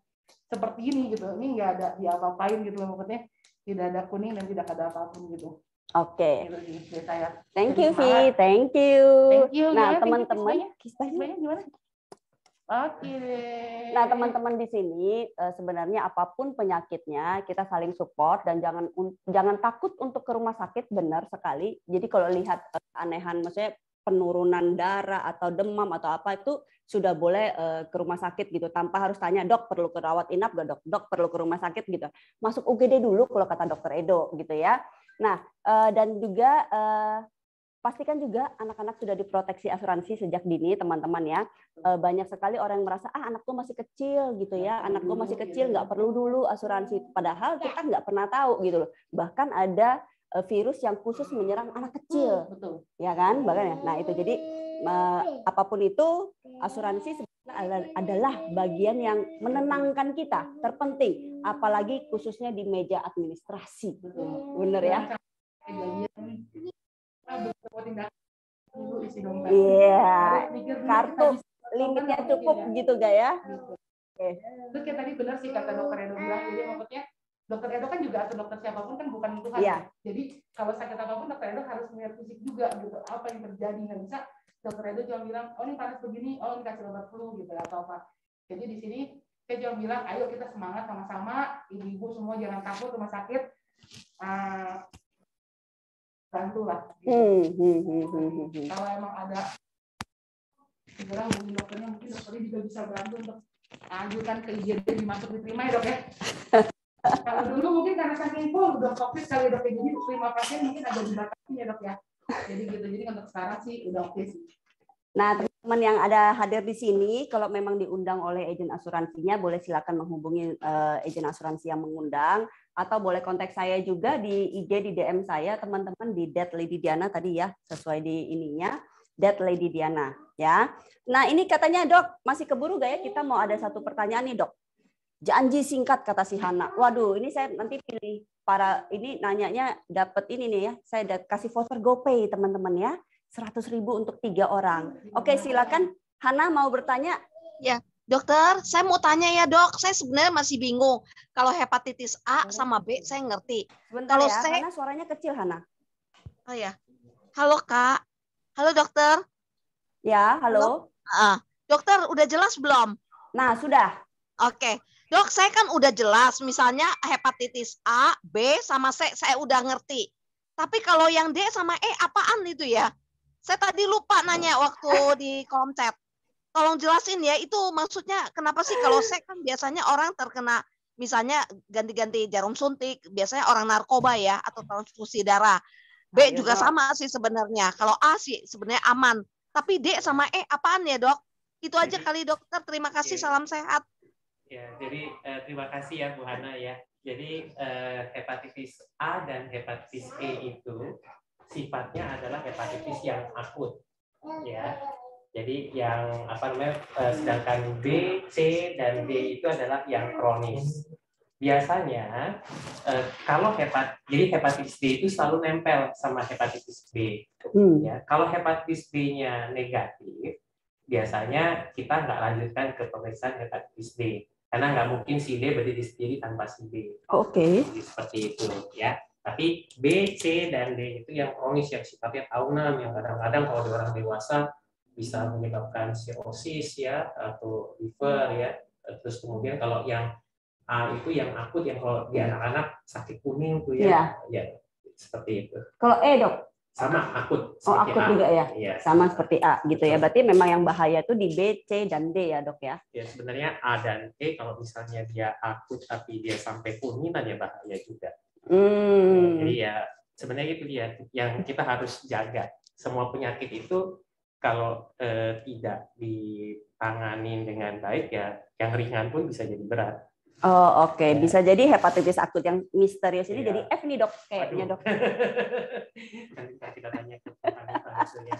seperti ini gitu, ini nggak ada diapa-apain gitu, maksudnya tidak ada kuning dan tidak ada apapun gitu. Oke. Gitu, saya. Thank you, Vi. Thank you. Nah, teman-teman, kisahnya gimana? Oke. Nah, teman-teman di sini sebenarnya apapun penyakitnya kita saling support dan jangan takut untuk ke rumah sakit, benar sekali. Jadi kalau lihat anehan, maksudnya penurunan darah atau demam atau apa itu sudah boleh ke rumah sakit gitu tanpa harus tanya, dok perlu ke rawat inap gak dok? Dok perlu ke rumah sakit gitu. Masuk UGD dulu kalau kata Dokter Edo gitu ya. Nah, dan juga pastikan juga anak-anak sudah diproteksi asuransi sejak dini, teman-teman ya. Banyak sekali orang yang merasa, anakku masih kecil gitu ya, anakku masih kecil, nggak perlu dulu asuransi. Padahal kita nggak pernah tahu gitu loh. Bahkan ada virus yang khusus menyerang anak kecil, ya kan? Bahkan ya. Nah itu jadi apapun itu asuransi sebenarnya adalah bagian yang menenangkan kita, terpenting, apalagi khususnya di meja administrasi, bener ya? Iya, kartu limitnya cukup gitu gak ya? Terus kayak tadi benar sih kata Dokter Edo bilang, jadi maksudnya Dokter Edo kan juga atau dokter siapapun kan bukan Tuhan. Iya. Jadi kalau sakit apapun Dokter Edo harus melihat fisik juga gitu, apa yang terjadi, nggak bisa Dokter Edo cuma bilang, oh ini panas begini, oh ini kasih obat flu gitu atau apa. Jadi di sini saya cuma bilang, ayo kita semangat sama-sama, ibu-ibu semua jangan takut rumah sakit. Bantulah. Gitu. Kalau emang ada segera hubungi dokternya, mungkin dokternya juga bisa bantu untuk lanjutkan ke IGD dimasuk diterima ya dok ya. Kalau dulu mungkin karena saking full udah COVID kali dok, jadi terima pasien mungkin ada dibatasi ya dok ya. Jadi gitu, jadi untuk sekarang sih udah oke sih. Nah, teman-teman yang ada hadir di sini, kalau memang diundang oleh agen asuransinya, boleh silakan menghubungi agen asuransi yang mengundang, atau boleh kontak saya juga di IG, di DM saya, teman-teman, di Dead Lady Diana tadi ya, sesuai di ininya, Dead Lady Diana, ya. Nah, ini katanya dok, masih keburu gak ya? Kita mau ada satu pertanyaan nih dok. Janji singkat kata si Hana. Waduh, ini saya nanti pilih para ini nanyanya dapat ini nih ya. Saya kasih voucher GoPay teman-teman ya. 100.000 untuk 3 orang. Oke, silakan. Hana mau bertanya? Ya, dokter, saya mau tanya ya dok. Saya sebenarnya masih bingung. Kalau hepatitis A sama B saya ngerti. Sebentar kalau ya, saya... karena suaranya kecil Hana. Oh ya, halo kak. Halo dokter. Ya, halo. Dokter, udah jelas belum? Nah, sudah. Oke. Dok, saya kan udah jelas. Misalnya hepatitis A, B, sama C, saya udah ngerti. Tapi kalau yang D sama E, apaan itu ya? Saya tadi lupa nanya waktu di kolom chat. Tolong jelasin ya, itu maksudnya kenapa sih kalau C kan biasanya orang terkena, misalnya ganti-ganti jarum suntik, biasanya orang narkoba ya, atau transfusi darah. B juga sama sih sebenarnya. Kalau A sih sebenarnya aman. Tapi D sama E apaan ya dok? Itu aja kali dokter. Terima kasih. Salam sehat. Ya, jadi terima kasih ya Bu Hana ya. Jadi hepatitis A dan hepatitis E itu sifatnya adalah hepatitis yang akut, ya. Jadi yang sedangkan B, C dan D itu adalah yang kronis. Biasanya kalau hepatitis D itu selalu nempel sama hepatitis B. Ya, kalau hepatitis B-nya negatif, biasanya kita nggak lanjutkan ke pemeriksaan hepatitis D. Karena nggak mungkin si D berdiri sendiri tanpa si B. Oke. Jadi seperti itu ya. Tapi B, C, dan D itu yang kronis, yang sifatnya tahunan, yang kadang-kadang kalau di orang dewasa bisa menyebabkan cirrhosis ya atau liver ya. Terus kemudian kalau yang A itu yang akut, yang kalau di anak-anak sakit kuning tuh ya. Ya seperti itu. Kalau E dok? Sama akut. Oh akut A. juga ya? Iya. Sama seperti A gitu ya. Berarti memang yang bahaya itu di B, C, dan D ya dok ya? Ya sebenarnya A dan E kalau misalnya dia akut tapi dia sampai kuning ya bahaya juga. Jadi ya sebenarnya itu dia yang kita harus jaga. Semua penyakit itu kalau tidak ditangani dengan baik ya yang ringan pun bisa jadi berat. Oh oke. Bisa jadi hepatitis akut yang misterius ini jadi F nih dok kayaknya dok. Nanti kita tanya ke ya.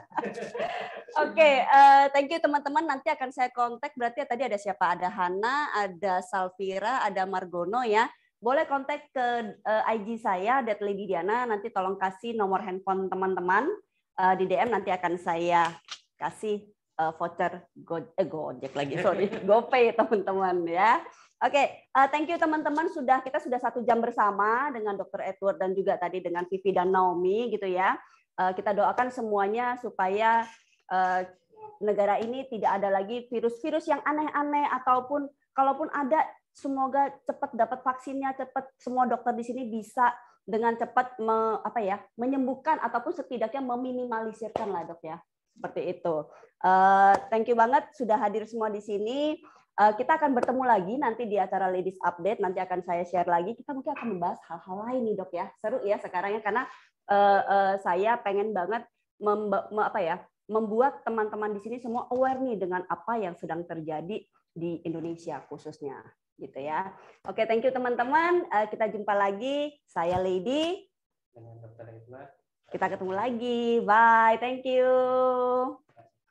Oke, thank you teman-teman. Nanti akan saya kontak. Berarti tadi ada siapa? Ada Hana, ada Salvira, ada Margono ya. Boleh kontak ke IG saya @Lidiana. Nanti tolong kasih nomor handphone teman-teman di DM. Nanti akan saya kasih voucher Gojek lagi, sorry, GoPay teman-teman ya. Oke, thank you teman-teman. Kita sudah 1 jam bersama dengan Dr. Edward dan juga tadi dengan Vivi dan Naomi gitu ya. Kita doakan semuanya supaya negara ini tidak ada lagi virus-virus yang aneh-aneh ataupun kalaupun ada semoga cepat dapat vaksinnya, cepat semua dokter di sini bisa dengan cepat menyembuhkan ataupun setidaknya meminimalisirkan lah dok ya. Seperti itu. Thank you banget sudah hadir semua di sini. Kita akan bertemu lagi nanti di acara Ladies Update. Nanti akan saya share lagi. Kita mungkin akan membahas hal-hal lain nih dok ya. Seru ya sekarang ya karena saya pengen banget membuat teman-teman di sini semua aware nih dengan apa yang sedang terjadi di Indonesia khususnya gitu ya. Oke, thank you teman-teman. Kita jumpa lagi. Saya Lady. Dengan Dr. Edward. Kita ketemu lagi. Bye. Thank you.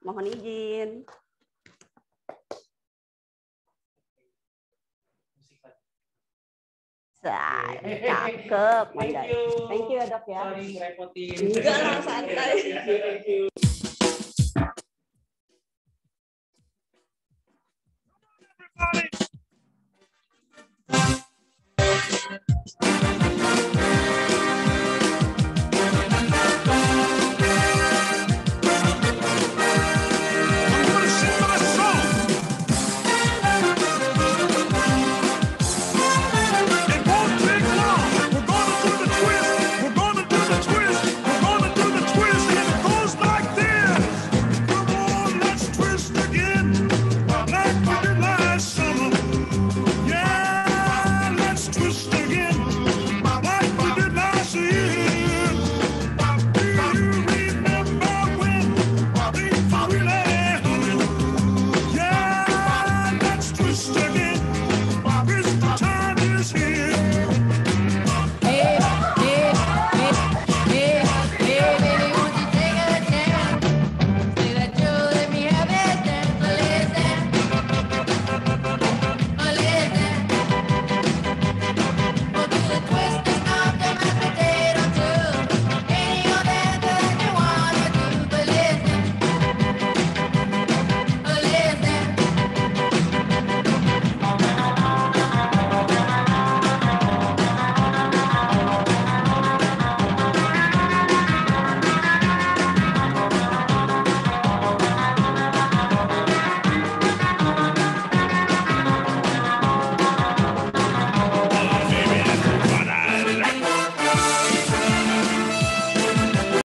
Mohon izin. Cakep. Thank you ya dok ya. Sorry repotin. Enggak lah, santai. Everybody.